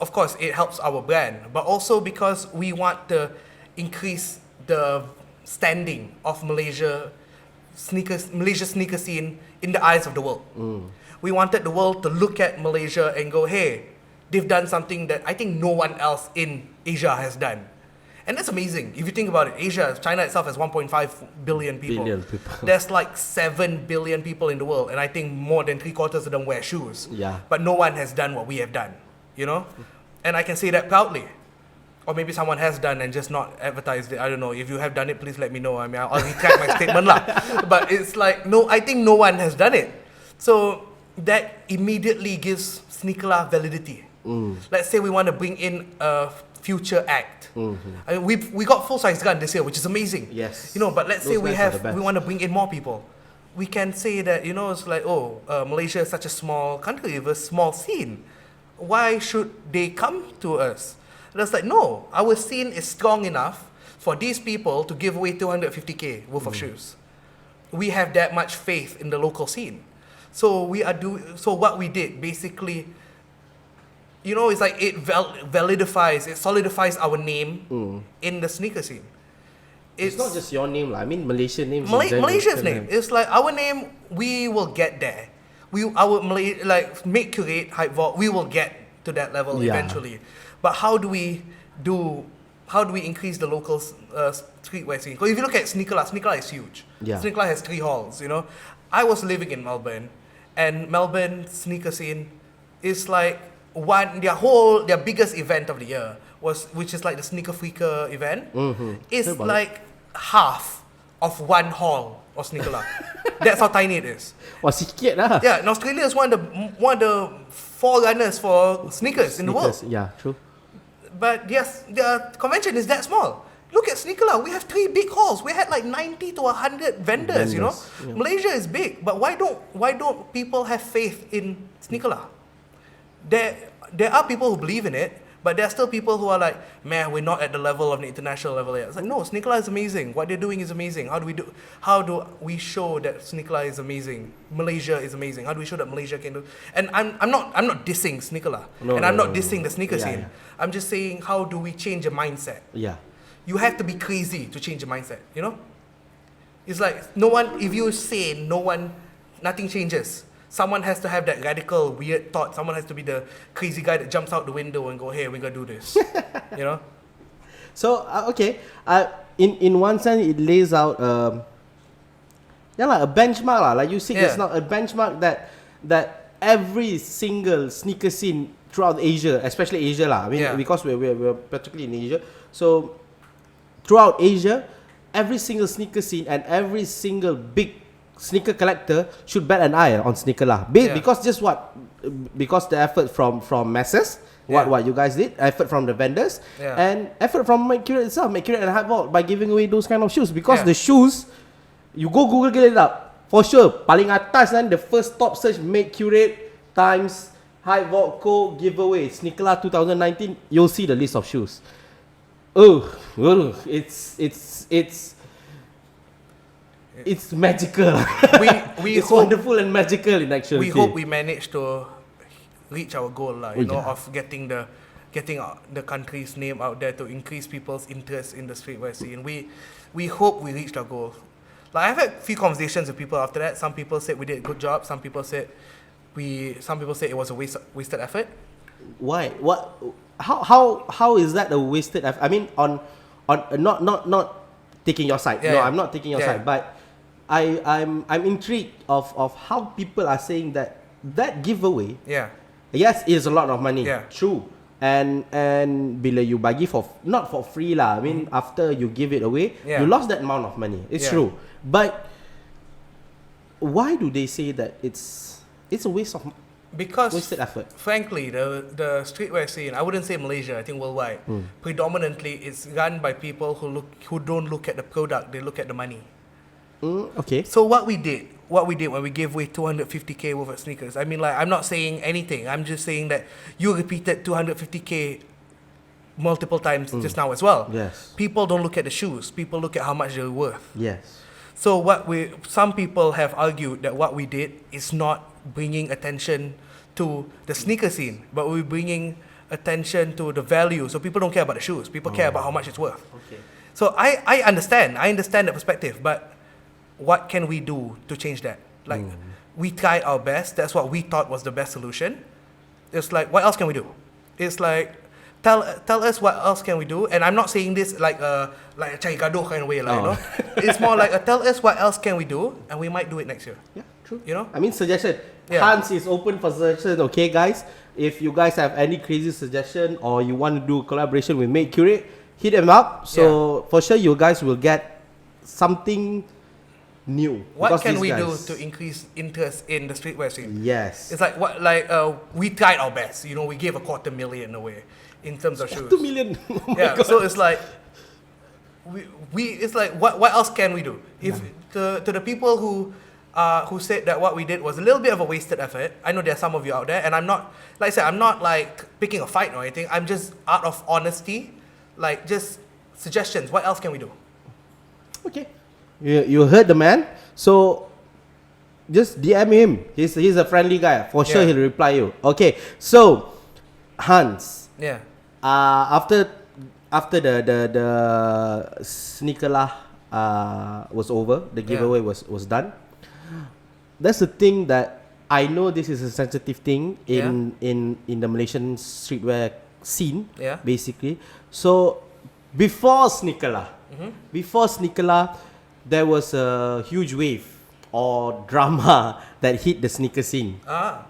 Of course, it helps our brand, but also because we want to increase the standing of Malaysia sneaker scene in the eyes of the world. We wanted the world to look at Malaysia and go, hey, they've done something that I think no one else in Asia has done. And that's amazing. If you think about it, China itself has 1.5 billion people. There's like 7 billion people in the world, and I think more than 3/4 of them wear shoes. But no one has done what we have done. You know, and I can say that proudly. Or maybe someone has done and just not advertised it. I don't know. If you have done it, please let me know. I mean, I'll retract my statement lah. But it's like, no, I think no one has done it. So that immediately gives Sneakerla validity. Let's say we want to bring in a future act. I mean, we got full-size gun this year, which is amazing. Yes. You know, but let's say we want to bring in more people. We can say that, you know, it's like, Malaysia is such a small country with a small scene. Why should they come to us? And it's like, no, our scene is strong enough for these people to give away 250k worth of shoes. We have that much faith in the local scene. So what we did, basically, you know, it's like it solidifies our name in the sneaker scene. It's not just your name, I mean Malaysian name. Malaysia's name. It's like our name, we will get there. Meet Curate, Hype Vault, we will get to that level eventually. But how do we increase the local streetwear scene? Because if you look at Sneakerla is huge. Sneakerla has 3 halls, you know. I was living in Melbourne, and Melbourne sneaker scene is like their biggest event of the year which is like the Sneaker Freaker event, is like half of 1 hall of Sneakerla. That's how tiny it is. Wah, sikit lah. Yeah, and Australia is one of the forerunners for sneakers in the world. Yeah, true. But yes, the convention is that small. Look at Sneakerla. We have 3 big halls. We had like 90 to 100 vendors. You know, Malaysia is big, but why don't people have faith in Sneakerla? There are people who believe in it, But there are still people who are like, man, we're not at the level of the international level yet. It's like, no, Sneakerla is amazing. What they're doing is amazing. How do we show that Sneakerla is amazing? Malaysia is amazing. How do we show that Malaysia can do? And I'm not dissing Sneakerla, I'm not dissing the sneaker scene. Yeah. I'm just saying, how do we change a mindset? Yeah. You have to be crazy to change a mindset. You know, it's like no one. If you say nothing changes. Someone has to have that radical, weird thought. Someone has to be the crazy guy that jumps out the window and go, hey, we're going to do this. You know? So, okay. In one sense, it lays out a benchmark. Like you said, it's not a benchmark that every single sneaker scene throughout Asia, especially Asia, because we're particularly in Asia. So, throughout Asia, every single sneaker scene and every single big sneaker collector should bat an eye on Sneakerla. Because because the effort from masses, what you guys did, effort from the vendors, and effort from Meet Curate itself, Meet Curate and HypeguardianMy by giving away those kind of shoes. Because the shoes, you go Google get it up for sure. Paling atas then the first top search Meet Curate times HypeguardianMy giveaway Sneakerla 2019. You'll see the list of shoes. It's magical. It's wonderful and magical in actuality. We hope we manage to reach our goal, of getting the country's name out there to increase people's interest in the streetwear scene. We hope we reached our goal. Like I've had a few conversations with people after that. Some people said we did a good job. Some people said it was a wasted effort. Why? What? How is that a wasted effort? I mean, on not taking your side. No, I'm not taking your side, but I'm intrigued of how people are saying that giveaway. Yes, is a lot of money. True. And bila you bagi not for free lah. I mean, after you give it away, you lost that amount of money. It's true. But why do they say that it's a waste of wasted effort? Frankly, the streetwear scene, I wouldn't say Malaysia, I think worldwide, predominantly it's run by people who don't look at the product, they look at the money. Okay. So what we did when we gave away 250k worth of sneakers, I mean, like, I'm not saying anything, I'm just saying that you repeated 250k multiple times just now as well. Yes. People don't look at the shoes, people look at how much they're worth. Yes. So some people have argued that what we did is not bringing attention to the sneaker scene, but we're bringing attention to the value. So people don't care about the shoes, people care about how much it's worth. Okay. So I understand that perspective, but what can we do to change that? Like, we tried our best, that's what we thought was the best solution. It's like, what else can we do? It's like, tell us what else can we do. And I'm not saying this like a cari gaduh kind of way, you know. It's more like tell us what else can we do, and we might do it next year. Yeah, true. You know, I mean, suggestion. Hans is open for suggestion. Okay, guys, if you guys have any crazy suggestion or you want to do collaboration with Meet Curate, hit them up. So for sure, you guys will get something new. What can we do to increase interest in the streetwear scene? Yes. It's like we tried our best. You know, we gave 250,000 away in terms of shoes. 2 million. God. So it's like it's like what else can we do? If to the people who said that what we did was a little bit of a wasted effort. I know there are some of you out there, and I'm not, like I said, I'm not like picking a fight or anything. I'm just out of honesty, like just suggestions. What else can we do? Okay. You heard the man. So just DM him. He's a friendly guy. For sure he'll reply you. Okay. So Hans. Yeah. After the Sneakerla was over, the giveaway was done. That's the thing that I know this is a sensitive thing in the Malaysian streetwear scene, basically. So before Sneakerla, there was a huge wave or drama that hit the sneaker scene.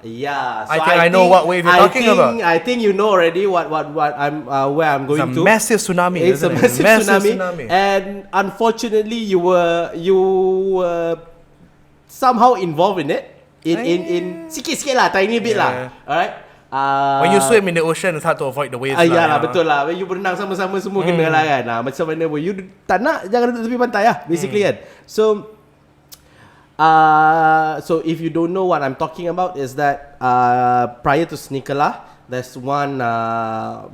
Yeah. So I know what wave you're talking about. I think you know already what I'm where I'm going to. It's a massive tsunami. It's a massive tsunami. And unfortunately, you were somehow involved in it. In sikit-sikit lah, tiny bit lah. Alright. When you swim in the ocean, it's hard to avoid the waves. Ya lah, betul lah. When you berenang sama-sama semua kena lah kan. Macam mana pun you tak nak, jangan duduk tepi pantai lah, basically kan. So So if you don't know what I'm talking about, is that prior to Sneakerlah, there's one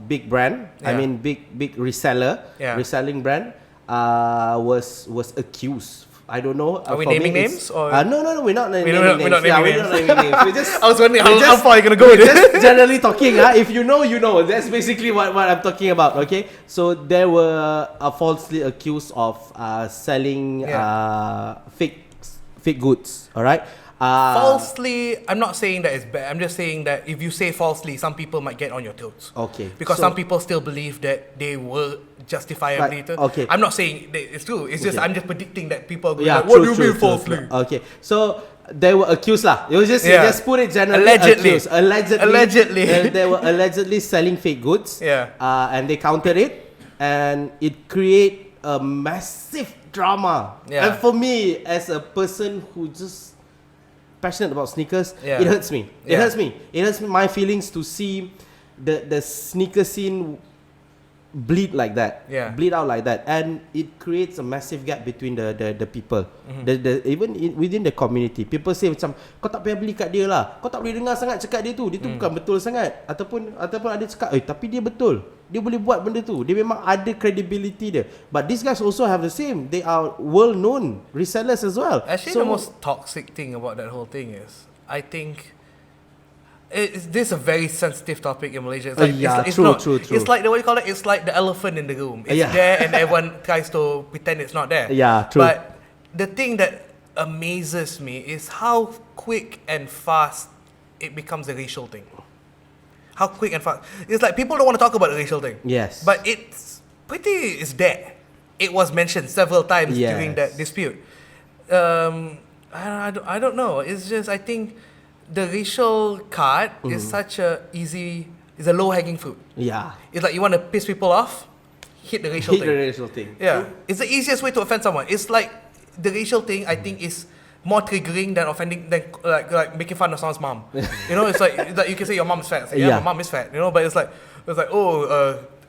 big brand. I mean, big reseller, reselling brand. Was accused. I don't know. Are we naming names? Or? No, we're not naming We're names. not naming names. We just, I was wondering how far you're gonna go with just this. generally talking. If you know, you know. That's basically what I'm talking about. Okay. So they were falsely accused of selling fake goods. All right. Falsely, I'm not saying that it's bad. I'm just saying that if you say falsely, some people might get on your toes. Okay. Because some people still believe that they were justifiably. Right. Okay. I'm not saying that it's true. It's just I'm just predicting that people are going Yeah, like, what do you mean falsely? Okay. So they were accused lah. You just put it generally. Allegedly. Accused. Allegedly. They were allegedly selling fake goods. Yeah. And they countered it, and it created a massive drama. Yeah. And for me, as a person who just passionate about sneakers, it hurts me. It hurts me. It hurts my feelings to see the sneaker scene bleed like that, bleed out like that, and it creates a massive gap between the people, even within the community. People say macam, kau tak payah beli kat dia lah, kau tak boleh dengar sangat cakap dia tu bukan betul sangat, ataupun ada cakap, tapi dia betul, dia boleh buat benda tu, dia memang ada credibility dia. But these guys also have the same, they are world known resellers as well. Actually, the most toxic thing about that whole thing is, I think this is a very sensitive topic in Malaysia. It's like, true. It's like what do you call it? It's like the elephant in the room. It's there, and everyone tries to pretend it's not there. Yeah, true. But the thing that amazes me is how quick and fast it becomes a racial thing. How quick and fast. It's like people don't want to talk about the racial thing. Yes. But it's there. It was mentioned several times during that dispute. I don't know. It's just, I think the racial card is such a low-hanging fruit. Yeah. It's like you want to piss people off, hit the racial thing. Yeah. It's the easiest way to offend someone. It's like the racial thing, I think, is more triggering than offending, than like making fun of someone's mom. You know, it's like you can say your mom's fat. Say, my mom is fat. You know, but it's like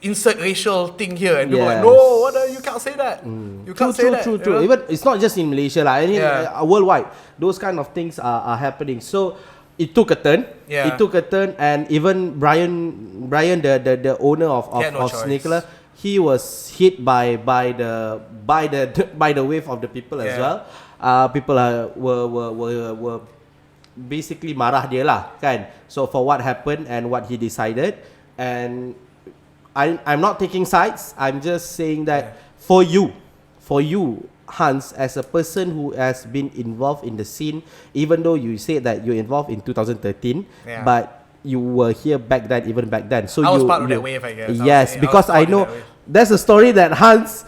insert racial thing here, and people are like, no, you can't say that. You can't say that. True. Even it's not just in Malaysia lah. I mean, worldwide, those kind of things are happening. So it took a turn. It took a turn, and even Brian, the owner of Sneakerlah, he was hit by the wave of the people as well. People were basically marah dia lah, kan? So for what happened and what he decided, and I'm not taking sides. I'm just saying that for you, Hans, as a person who has been involved in the scene, even though you said that you're involved in 2013, but you were here back then. So I was part of that wave, I guess. Yes, because I know there's a story that Hans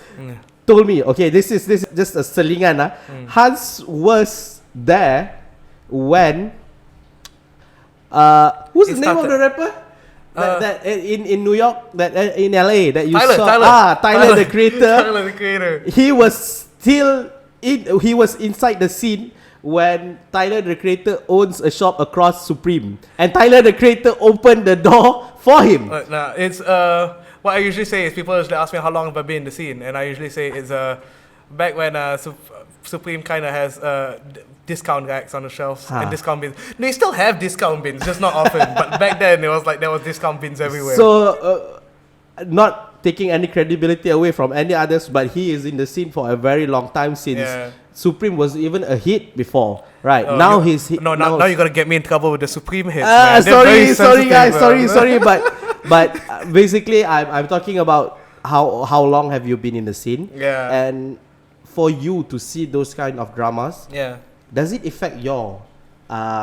told me. Okay, this is just a selingan. Hans was there when who's the name of the rapper? That in New York, that in LA, that you saw. Tyler the Creator. Tyler the Creator. He was inside the scene when Tyler the Creator owns a shop across Supreme, and Tyler the Creator opened the door for him. It's what I usually say is, people usually ask me how long have I been in the scene, and I usually say it's back when Supreme kind of has discount racks on the shelves and discount bins. They still have discount bins, just not often. But back then, it was like there was discount bins everywhere. So, not taking any credibility away from any others, but he is in the scene for a very long time since Supreme was even a hit before, right? Now he's hit. Now you're gonna get me in trouble with the Supreme hits. Man. Sorry guys, sorry, but basically I'm talking about how long have you been in the scene? And for you to see those kind of dramas, does it affect your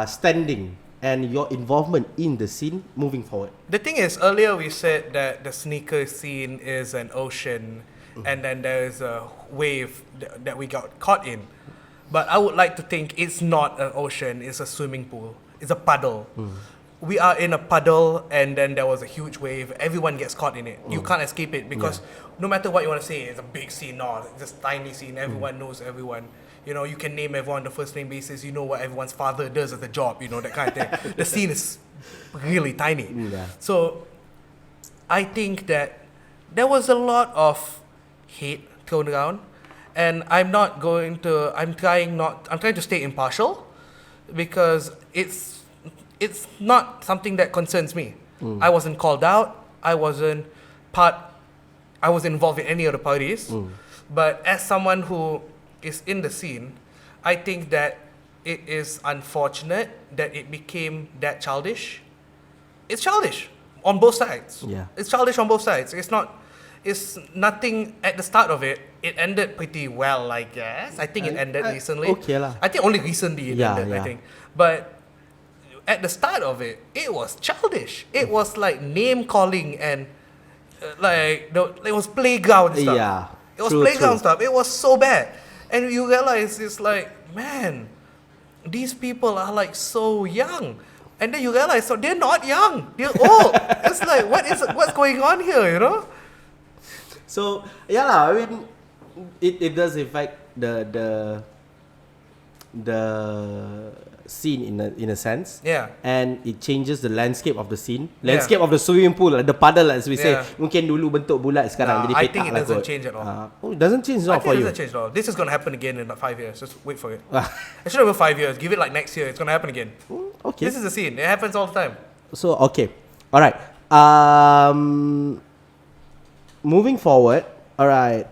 standing and your involvement in the scene moving forward? The thing is, earlier we said that the sneaker scene is an ocean, and then there is a wave that we got caught in. But I would like to think it's not an ocean, it's a swimming pool. It's a puddle. We are in a puddle, and then there was a huge wave. Everyone gets caught in it. You can't escape it, because no matter what you want to say, it's a big scene or it's a tiny scene. Everyone knows everyone. You know, you can name everyone on the first name basis. You know what everyone's father does as a job. You know, that kind of thing. The scene is really tiny. So I think that there was a lot of hate thrown around, and I'm trying to stay impartial, because it's not something that concerns me. I wasn't called out. I wasn't involved in any of the parties. But as someone who is in the scene, I think that it is unfortunate that it became that childish. It's childish on both sides. Yeah. It's childish on both sides. It's nothing at the start of it. It ended pretty well, I guess. I think it ended recently. Okay lah. I think only recently it ended, I think. But at the start of it, it was childish. It was like name calling and it was playground stuff. Yeah. It was playground stuff. It was so bad. And you realize it's like, man, these people are like so young. And then you realize, so they're not young. They're old. It's like, what's going on here, you know? So yeah lah, I mean, it does affect the scene in a sense. Yeah. And it changes the landscape of the scene. Landscape of the swimming pool, the puddle as we say. Mungkin dulu bentuk bulat, sekarang jadi petak. I think it doesn't change at all. It doesn't change at all for you. It doesn't change at all. This is going to happen again in like 5 years. Just wait for it. Actually, over 5 years. Give it like next year. It's going to happen again. Okay. This is the scene. It happens all the time. So okay, all right. Moving forward, all right.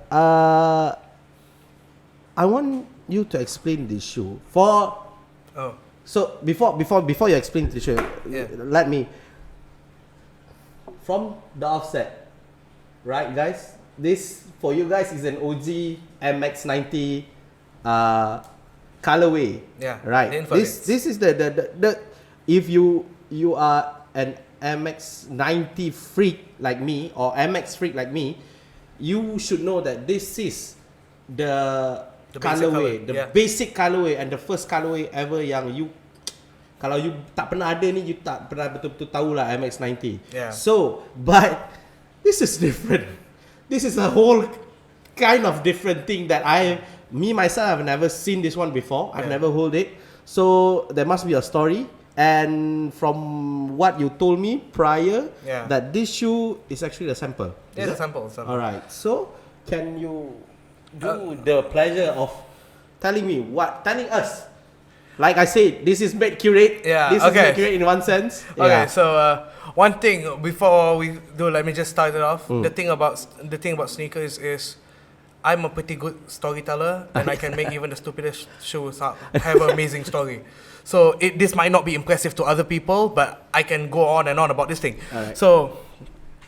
I want you to explain this shoe for. Oh. So before you explain the shoe, let me. From the offset, right, guys? This for you guys is an OG MX90 colorway. Yeah. Right. This is the if you are an MX90 freak like me or MX freak like me, you should know that this is the colorway, basic colorway and the first colorway ever yang you kalau you tak pernah ada ni, you tak pernah betul-betul tahu lah MX90. Yeah. So, but this is different. This is a whole kind of different thing that me myself have never seen this one before. I've never hold it. So there must be a story. And from what you told me prior, that this shoe is actually a sample. Yeah, it's a sample. All right. So can you do the pleasure of telling us? Like I said, this is Meet Curate. Yeah. This is Meet Curate in one sense. Okay. So one thing before we do, let me just start it off. The thing about sneakers is, I'm a pretty good storyteller, and I can make even the stupidest shoes have an amazing story. So this might not be impressive to other people, but I can go on and on about this thing. Right. So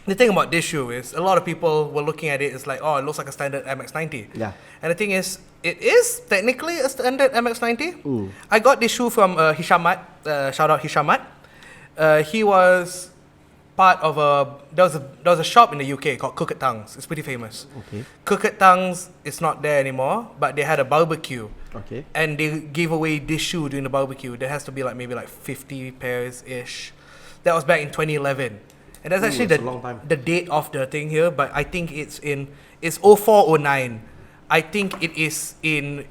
the thing about this shoe is, a lot of people were looking at it, it's like, oh, it looks like a standard MX90. Yeah. And the thing is, it is technically a standard MX90. I got this shoe from Hishamat. Shout out Hishamat. He was part of there was a shop in the UK called Crooked Tongues. It's pretty famous. Okay. Crooked Tongues is not there anymore, but they had a barbecue. Okay. And they gave away this shoe during the barbecue. There has to be maybe 50 pairs ish. That was back in 2011. And that's actually the date of the thing here, but I think it's 0409. I think it is in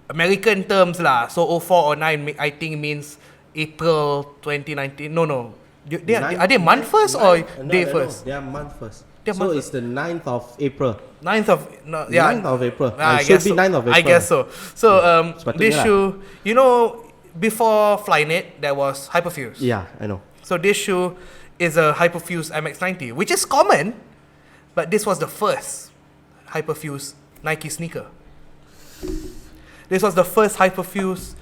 American terms lah. So 0409 I think means April 2019. No. Are they month first or day first? They are month first. So it's the 9th of April. 9th of April. I should guess be 9th of April. I guess so. So this shoe, before Flyknit, there was Hyperfuse. Yeah, I know. So this shoe is a Hyperfuse MX90, which is common, but this was the first Hyperfuse Nike sneaker. This was the first Hyperfuse,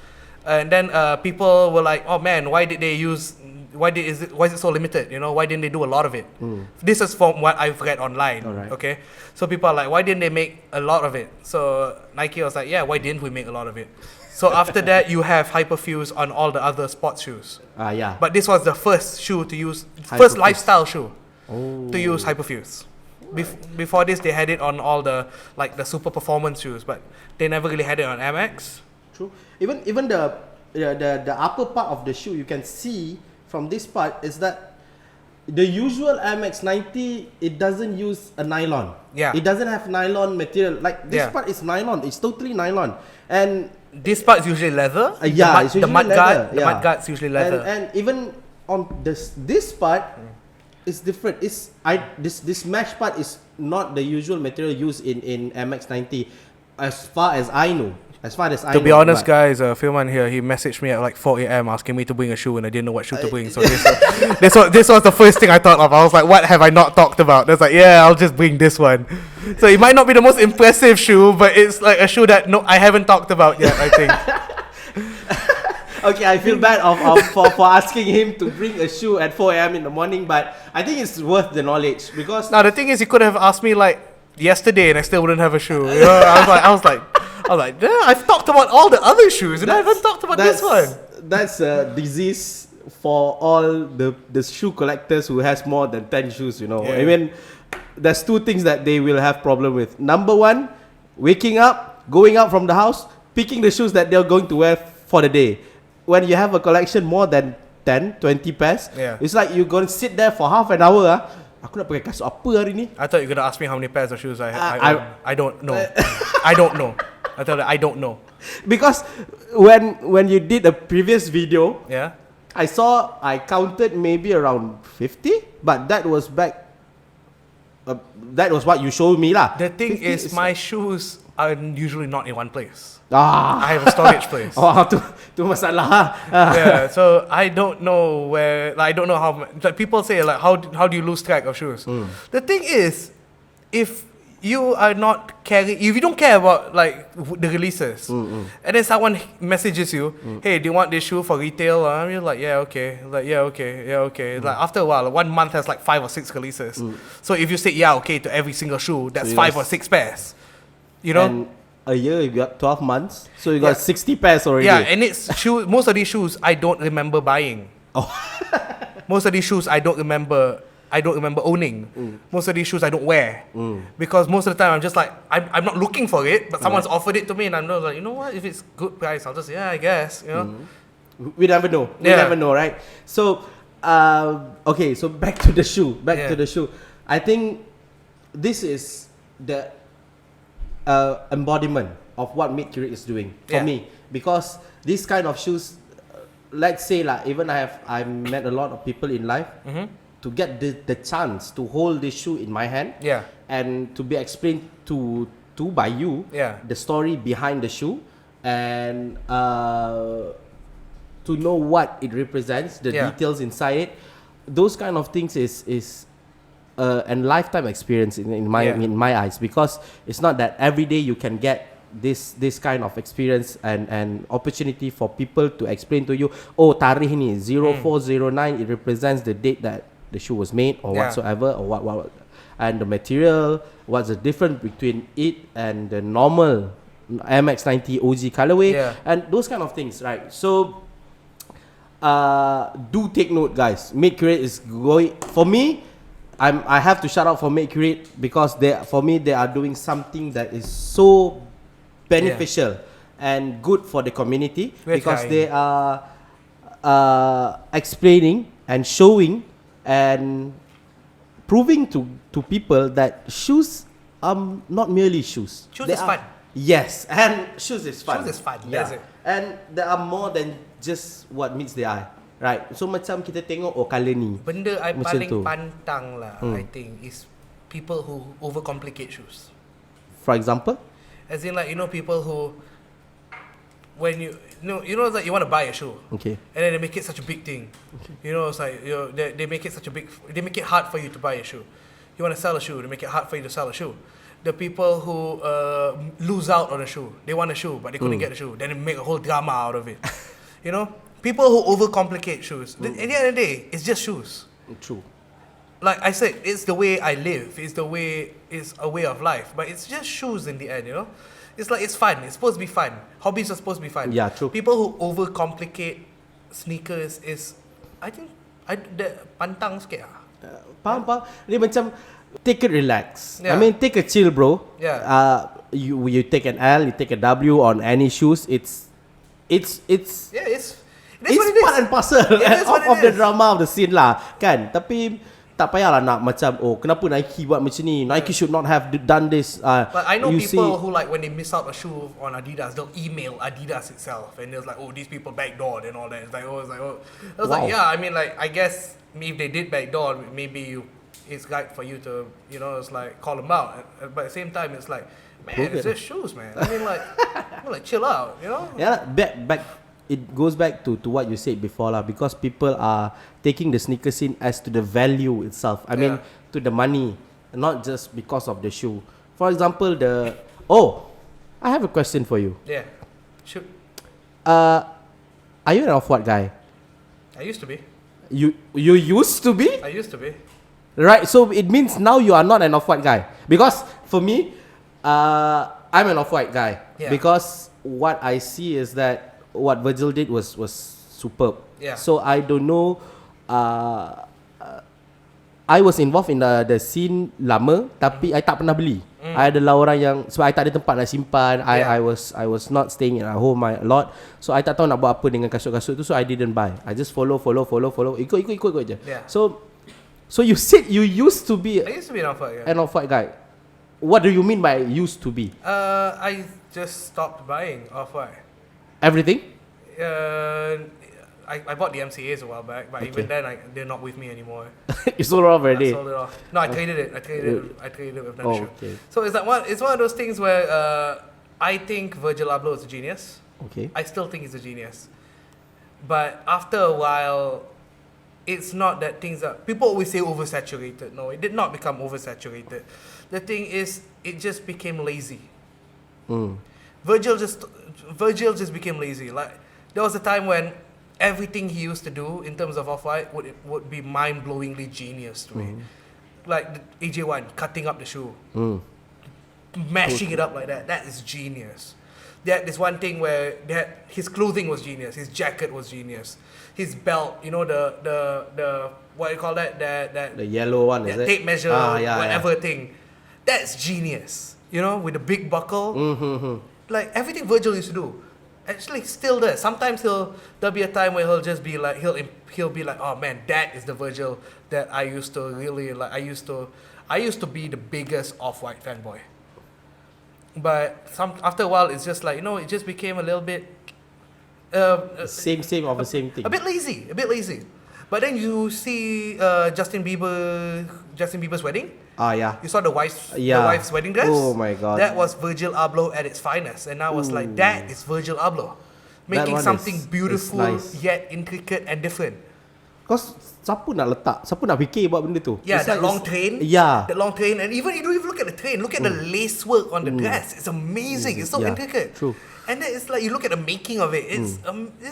and then people were like, "Oh man, why is it so limited? Why didn't they do a lot of it?" This is from what I've read online. Right. Okay, so people are like, "Why didn't they make a lot of it?" So Nike was like, "Yeah, why didn't we make a lot of it?" So after that, you have Hyperfuse on all the other sports shoes. Yeah. But this was the first shoe to use, first lifestyle shoe to use Hyperfuse. Before this, they had it on all the super performance shoes, but they never really had it on MX. True. Even the upper part of the shoe, you can see from this part is that the usual MX90, it doesn't use a nylon. Yeah. It doesn't have nylon material. Like this part is nylon. It's totally nylon. And this part is usually leather. It's usually the mud leather. The mud guard's usually leather. And even on this part, it's different. This mesh part is not the usual material used in MX90. as far as I know. To be honest, guys, Firman here, he messaged me at like 4 a.m. asking me to bring a shoe, and I didn't know what shoe to bring. So this was the first thing I thought of. I was like, what have I not talked about? That's like, yeah, I'll just bring this one. So it might not be the most impressive shoe, but it's like a shoe that I haven't talked about yet, I think. Okay, I feel bad for asking him to bring a shoe at 4 a.m. in the morning, but I think it's worth the knowledge because... Now, the thing is, he could have asked me like yesterday and I still wouldn't have a shoe. You know, I was like, yeah, I've talked about all the other shoes and I haven't talked about this one. That's a disease for all the shoe collectors who has more than 10 shoes, you know. Yeah. I mean, there's two things that they will have problem with. Number one, waking up, going out from the house, picking the shoes that they're going to wear for the day. When you have a collection more than 10, 20 pairs, it's like you're going to sit there for half an hour. Aku nak pakai kasut apa hari ni? I thought you were going to ask me how many pairs of shoes I own. I don't know. I don't know. I tell you, I don't know. Because when you did a previous video, I counted maybe around 50, but that was back. That was what you showed me lah. The thing is, my shoes are usually not in one place. I have a storage place. Tu masalah. Yeah, so I don't know where. Like, I don't know how. Like people say, like how do you lose track of shoes? The thing is, if you are not if you don't care about like the releases, and then someone messages you, hey, do you want this shoe for retail? You're like, yeah, okay. Like, yeah, okay, yeah, okay. Like after a while, 1 month has like 5 or 6 releases. So if you say yeah, okay to every single shoe, that's so 5 or 6 pairs. You know. And a year you got 12 months, so you got 60 pairs already. Yeah, and it's shoe. Most of these shoes I don't remember buying. Most of these shoes I don't remember owning. Most of these shoes I don't wear because most of the time I'm just like I'm not looking for it, but someone's offered it to me and I'm like, you know what? If it's good price, I'll just I guess. You know. We never know. We never know, right? So, okay. So back to the shoe. To the shoe. I think this is the embodiment of what Meet Curate is doing for me, because this kind of shoes, let's say like even I met a lot of people in life to get the chance to hold this shoe in my hand and to be explained to by you the story behind the shoe and to know what it represents, the details inside it. Those kind of things is and lifetime experience in my eyes, because it's not that every day you can get this kind of experience and opportunity for people to explain to you, oh, tarikh ni 0409, it represents the date that the shoe was made or whatsoever, or what and the material, what's the difference between it and the normal MX90 OG colorway and those kind of things, right? So do take note, guys. Meet Curate is going, for me, I have to shout out for Meet Curate because they are doing something that is so beneficial and good for the community, because they are explaining and showing and proving to people that shoes are not merely shoes. Shoes is fun. Yes, and shoes is fun. Shoes is fun. Yeah. And there are more than just what meets the eye. Right, so macam kita tengok, oh color ni. Benda I paling pantang lah, I think, is people who overcomplicate shoes. For example? As in, like, you know, people who, when you know that you want to buy a shoe, and then they make it such a big thing. You know, it's like, they make it they make it hard for you to buy a shoe. You want to sell a shoe, they make it hard for you to sell a shoe. The people who lose out on a shoe, they want a shoe but they couldn't get a shoe, then they make a whole drama out of it. You know. People who overcomplicate shoes. At the end of the day, it's just shoes. True. Like I said, it's the way I live. It's a way of life. But it's just shoes in the end, you know? It's like, it's fun. It's supposed to be fun. Hobbies are supposed to be fun. Yeah, true. People who overcomplicate sneakers is, I think, pantang sikit lah. Faham. Dia macam, take it relax. I mean, take a chill, bro. You take an L, you take a W on any shoes. It's part and parcel of the drama of the scene lah, kan? Tapi tak payahlah nak macam, oh, kenapa Nike buat macam ni? Nike should not have done this. But I know people who, like, when they miss out a shoe on Adidas, they'll email Adidas itself, and they're like, oh, these people backdoored and all that. It's like, oh, I was like, yeah, I mean, like, I guess if they did backdoor, maybe you it's right for you to, it's like call them out. But at the same time, it's like, man, it's just shoes, man. I mean, like chill out, Yeah, back. It goes back to what you said before lah, because people are taking the sneaker scene as to the value itself. I mean, to the money, not just because of the shoe. For example, I have a question for you. Yeah, shoot. Are you an off-white guy? I used to be. You used to be? I used to be. Right, so it means now you are not an off-white guy. Because for me, I'm an off-white guy. Yeah. Because what I see is that what Virgil did was superb. Yeah. So I don't know. I was involved in the scene lama, tapi I tak pernah beli. I adalah orang yang sebab I tak ada tempat nak simpan. I was not staying at home a lot. So I tak tahu nak buat apa dengan kasut-kasut tu, so I didn't buy. I just follow. Ikut je. Yeah. So you said you used to be I used to be an off-white guy. an off-white guy. What do you mean by used to be? I just stopped buying off-white. Everything? I bought the MCAs a while back, but even then they're not with me anymore. You sold it off already? I sold it off. No, I traded it. I traded it with another shoe. Okay. So it's one of those things where I think Virgil Abloh is a genius. Okay. I still think he's a genius. But after a while, it's not that things are... People always say oversaturated. No, it did not become oversaturated. The thing is, it just became lazy. Virgil just became lazy. Like, there was a time when everything he used to do in terms of off-white would be mind-blowingly genius to me. Like the AJ1, cutting up the shoe. Mashing it up like that. That is genius. There's one thing where his clothing was genius. His jacket was genius. His belt, the what do you call that? The yellow one, is it? Tape measure, whatever thing. That's genius. With the big buckle. Like everything Virgil used to do. Actually, still does. Sometimes there'll be a time where he'll just be like, he'll be like, oh man, that is the Virgil that I used to really like. I used to be the biggest off-white fanboy. But after a while, it's just like, it just became a little bit same of the same thing. A bit lazy. But then you see Justin Bieber's wedding. Yeah. You saw the wife's wedding dress? Oh my god. That was Virgil Abloh at its finest. And I was like, that is Virgil Abloh. Making something beautiful, yet intricate and different. Because siapa nak fikir buat benda tu? Yeah, that long train. Yeah. That long train. And even you don't even look at the train. Look at the lace work on the dress. It's amazing. It's so intricate. True. And then it's like, you look at the making of it. It's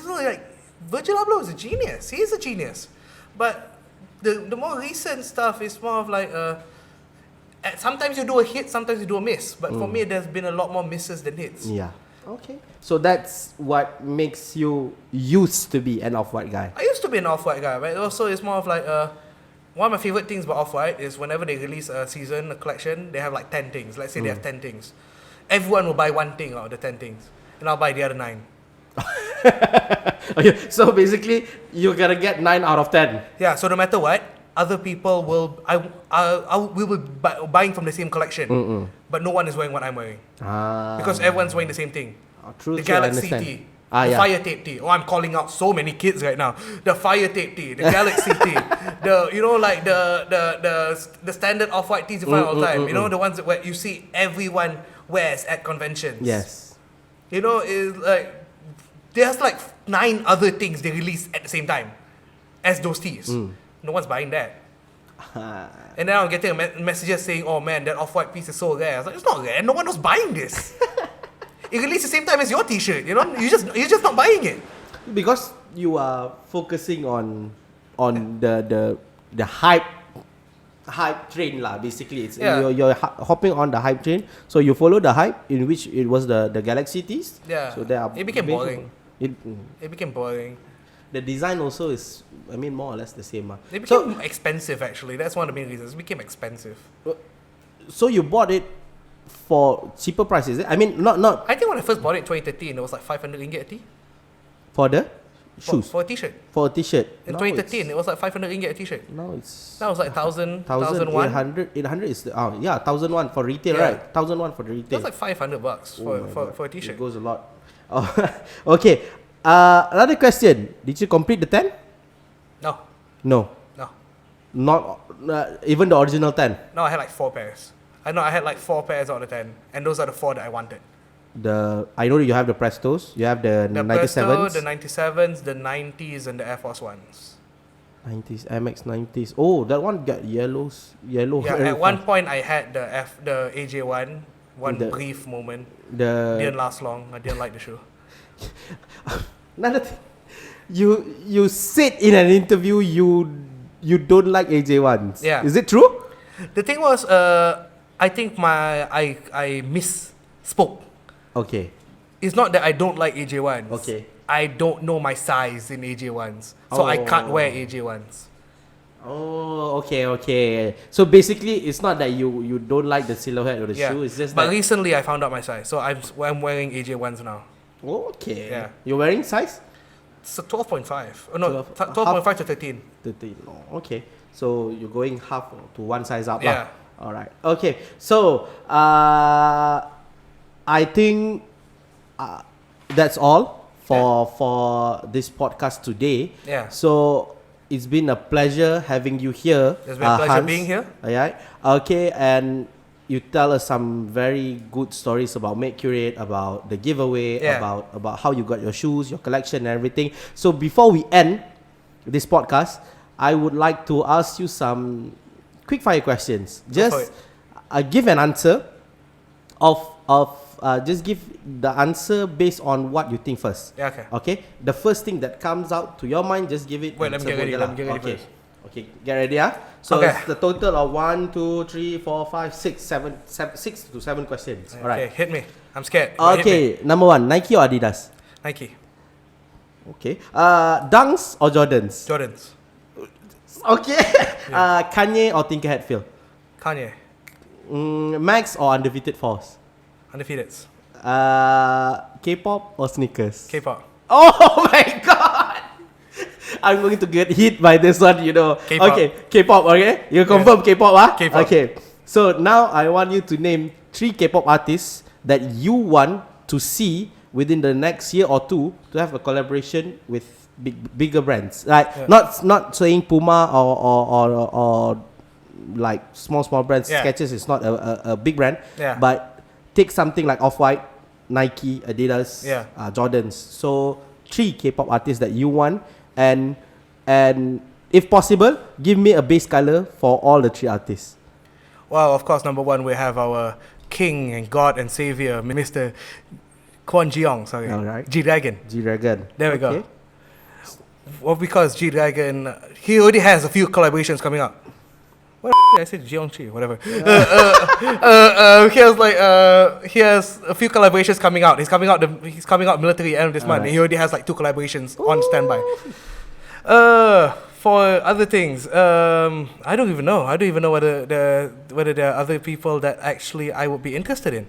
really like, Virgil Abloh is a genius. He is a genius. But the more recent stuff is more of like, sometimes you do a hit, sometimes you do a miss. But for me, there's been a lot more misses than hits. Yeah. Okay. So that's what makes you used to be an off-white guy. I used to be an off-white guy, but also it's more of like, one of my favorite things about off-white is whenever they release a season, a collection, they have like 10 things. Let's say they have 10 things. Everyone will buy one thing out of the 10 things. And I'll buy the other 9. Okay, so basically, you're gonna get 9 out of 10. Yeah, so no matter what, other people we will be buying from the same collection, but no one is wearing what I'm wearing because everyone's wearing the same thing. True, the Galaxy tee, the Fire Tape tee. Oh, I'm calling out so many kids right now. The Fire Tape tee, the Galaxy tee, the standard off-white tees you find all the time. The ones that you see everyone wears at conventions. Yes. Is like there's like 9 other things they release at the same time as those tees. No one's buying that. And then I'm getting messages saying, oh man, that off-white piece is so rare. I was like, it's not rare. No one was buying this. It released the same time as your t-shirt. You're just not buying it. Because you are focusing on the hype train lah. Basically, it's you're hopping on the hype train. So you follow the hype, in which it was the Galaxy tees. Yeah. So it became boring. It became boring. The design also is, more or less the same. It became expensive, actually. That's one of the main reasons. It became expensive. So you bought it for cheaper prices? I not. I think when I first bought it in 2013, it was like 500 ringgit a tee. For the shoes? For a t-shirt. For a t-shirt. In 2013, it was like 500 ringgit a t-shirt. Now it's... That was like 1,000, 800 is... 1,001 for retail, right? 1,001 for the retail. That's like $500 for a t-shirt. It goes a lot. Okay. Another question. Did you complete the 10? No. No. Not even the original 10. No, I had like 4 pairs. I know I had like 4 pairs out of the 10, and those are the 4 that I wanted. I know you have the Prestos, you have the 97s. Presto, the 97s, the 90s, and the Air Force Ones. 90s, MX 90s. Oh, that one got yellow. Yeah, at one point I had the AJ1. Brief moment. Didn't last long. I didn't like the shoe. Another thing, you said in an interview you don't like AJ1s. Yeah. Is it true? The thing was, I think I misspoke. Okay. It's not that I don't like AJ1s. Okay. I don't know my size in AJ1s, so I can't wear AJ1s. Oh, okay. So basically, it's not that you don't like the silhouette of the shoe. It's just but that recently I found out my size, so I'm wearing AJ1s now. Okay. Yeah. You're wearing size? So 12.5. Oh, no, 12 12.5 to 13. 13. Oh, okay. So you're going half to one size up. Yeah. All right. Okay. So I think that's all for this podcast today. Yeah. So it's been a pleasure having you here. It's been a pleasure Hans. being here. Alright. Okay, and you tell us some very good stories about Meet Curate, about the giveaway, about how you got your shoes, your collection, and everything. So before we end this podcast, I would like to ask you some quick fire questions. Just give an answer just give the answer based on what you think first. Yeah, okay. Okay? The first thing that comes out to your mind, just give it. Wait, let me get ready first. Okay, get ready, So Okay. it's the total of 1, 2, 3, 4, 5, 6, 6 to 7 questions. Okay, Alright. hit me. I'm scared. Hit Okay, number 1, Nike or Adidas? me. Nike. Okay. Dunks or Jordans? Jordans. Okay. Kanye or Tinkerhead Phil? Kanye. Max or Undefeated Force? Undefeated. K-pop or sneakers? K-pop. Oh my god! I'm going to get hit by this one, K-pop. Okay, K-pop, okay? You confirm K-pop, huh? K-pop. Okay. So now I want you to name 3 K-pop artists that you want to see within the next year or 2 to have a collaboration with bigger brands. Like not saying Puma or like small brands. Skechers is not a big brand. Yeah. But take something like Off-White, Nike, Adidas, Jordans. So 3 K-pop artists that you want, and if possible, give me a base color for all the 3 artists. Well, of course, number 1 we have our king and god and savior, Mr. Kwon Ji-young. Sorry. All right. G-Dragon. G-Dragon. There we go. Well, because G-Dragon, he already has a few collaborations coming up. What I said Jeongchi, whatever. He has a few collaborations coming out. He's coming out military end of this month. He already has like 2 collaborations on standby. For other things, I don't even know. Whether there are other people that actually I would be interested in.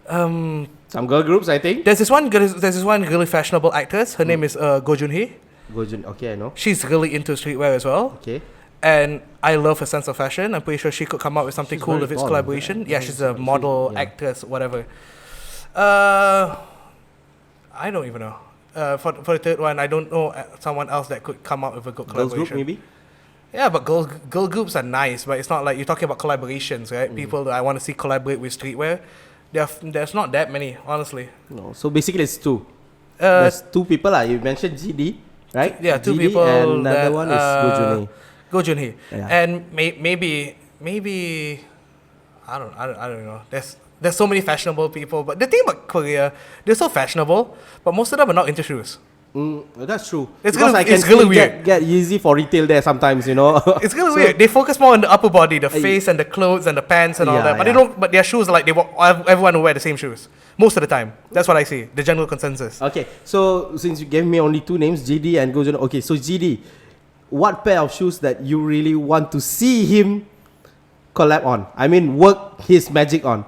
Some girl groups, I think. There's this one really fashionable actress. Her name is Go Jun-hee. Okay, I know. She's really into streetwear as well. Okay. And I love her sense of fashion. I'm pretty sure she could come up with something cool with its collaboration. Yeah, she's a model, actress, whatever. I don't even know. For the third one, I don't know someone else that could come up with a good collaboration. Girls group, maybe? Yeah, but girl groups are nice, but it's not like you're talking about collaborations, right? People that I want to see collaborate with streetwear. There's not that many, honestly. No, so basically it's 2. There's 2 people. You mentioned GD, right? Yeah, 2 GD, people. And another one is Go Jun-hee. Go Jun-hee. Yeah. And maybe I don't know. There's so many fashionable people, but the thing about Korea, they're so fashionable, but most of them are not into shoes. That's true. It's really weird. Get easy for retail there sometimes, It's really weird. They focus more on the upper body, the face and the clothes and the pants and all that. But they don't. But their shoes are like everyone will wear the same shoes most of the time. That's what I see. The general consensus. Okay, so since you gave me only 2 names, GD and Go Jun-hee. Okay, so GD, what pair of shoes that you really want to see him collab on? I mean, work his magic on.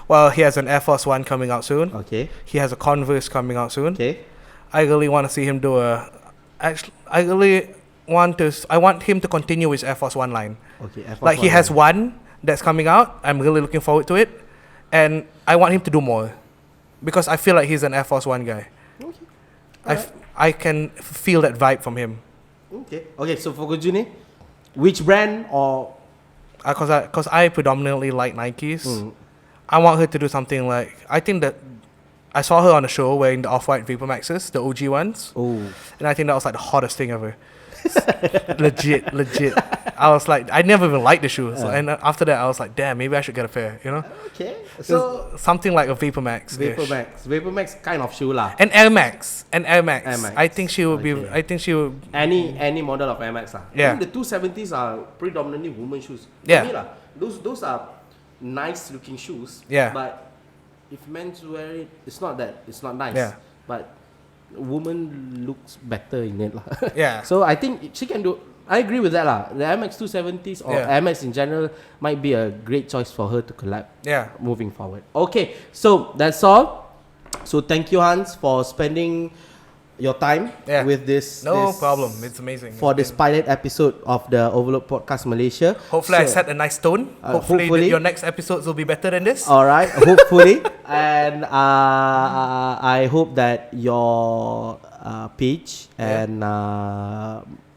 Well, he has an Air Force One coming out soon. Okay. He has a Converse coming out soon. Okay. I really want to see him do I want him to continue his Air Force One line. Okay. Air Force like he has one that's coming out. I'm really looking forward to it, and I want him to do more, because I feel like he's an Air Force One guy. Okay. I can feel that vibe from him. Okay. Okay. So for Go Jun-hee, Which brand or? Cause I predominantly like Nikes. I want her to do something like, I think that I saw her on a show wearing the Off-White Vapor Maxes, the OG ones. Oh. And I think that was like the hottest thing ever. legit. I was like, I never even liked the shoes. And after that, I was like, damn, maybe I should get a pair, you know? Okay. So something like a Vapor Max. Vapor Max kind of shoe lah. And Air Max. Air Max. I think she would Okay. be, I think she would. Any model of Air Max lah. Yeah. I think the 270s are predominantly women shoes. Yeah. For me lah, those are nice looking shoes. Yeah. But if men's wear it, it's not nice. Yeah. But woman looks better in it lah. Yeah. So I think she can do. I agree with that lah. The Air Max 270s or Air Max in general might be a great choice for her to collab. Yeah. Moving forward. Okay, so that's all. So thank you, Hans, for spending your time with this. No this problem. It's amazing. For this pilot episode of the Oveload Podcast Malaysia. Hopefully, I set a nice tone. Hopefully your next episodes will be better than this. All right, hopefully. And I hope that your page and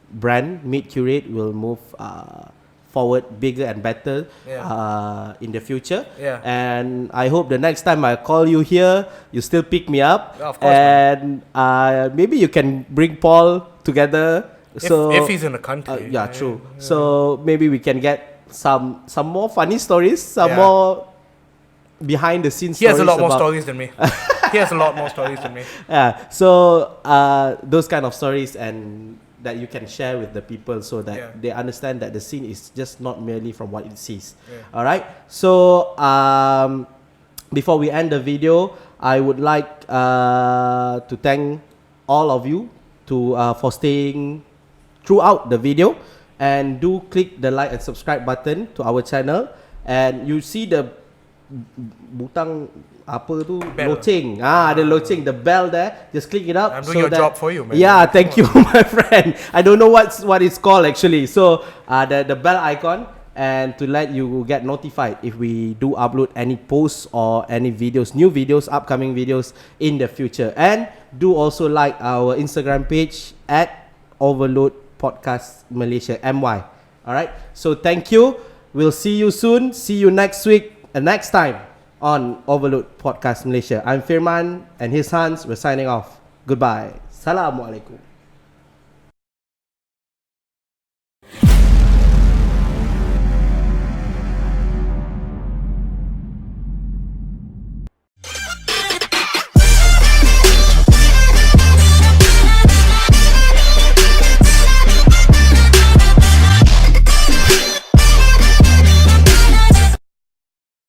brand Meet Curate will move forward bigger and better in the future. Yeah. And I hope the next time I call you here, you still pick me up. Yeah, of course, and maybe you can bring Paul together. If he's in the country. Yeah, true. Yeah. So maybe we can get some more funny stories, some more behind the scenes stories. He has a lot more stories than me. He has a lot more stories than me. Yeah. So those kind of stories and that you can share with the people so that they understand that the scene is just not merely from what it sees. Yeah. All right. So before we end the video, I would like to thank all of you for staying throughout the video, and do click the like and subscribe button to our channel, and you see the butang apa tu bell. Loceng the loceng, the bell there, just click it up. I'm doing your job for you, man. Yeah, thank you my friend. I don't know what it's called actually. So the bell icon, and to let you get notified if we do upload any posts or any videos, new videos, upcoming videos in the future. And do also like our Instagram page at Oveload Podcast Malaysia MY. Alright, so thank you. We'll see you soon. See you next week and next time on Oveload Podcast Malaysia. I'm Firman and his Hans. We're signing off. Goodbye. Assalamualaikum.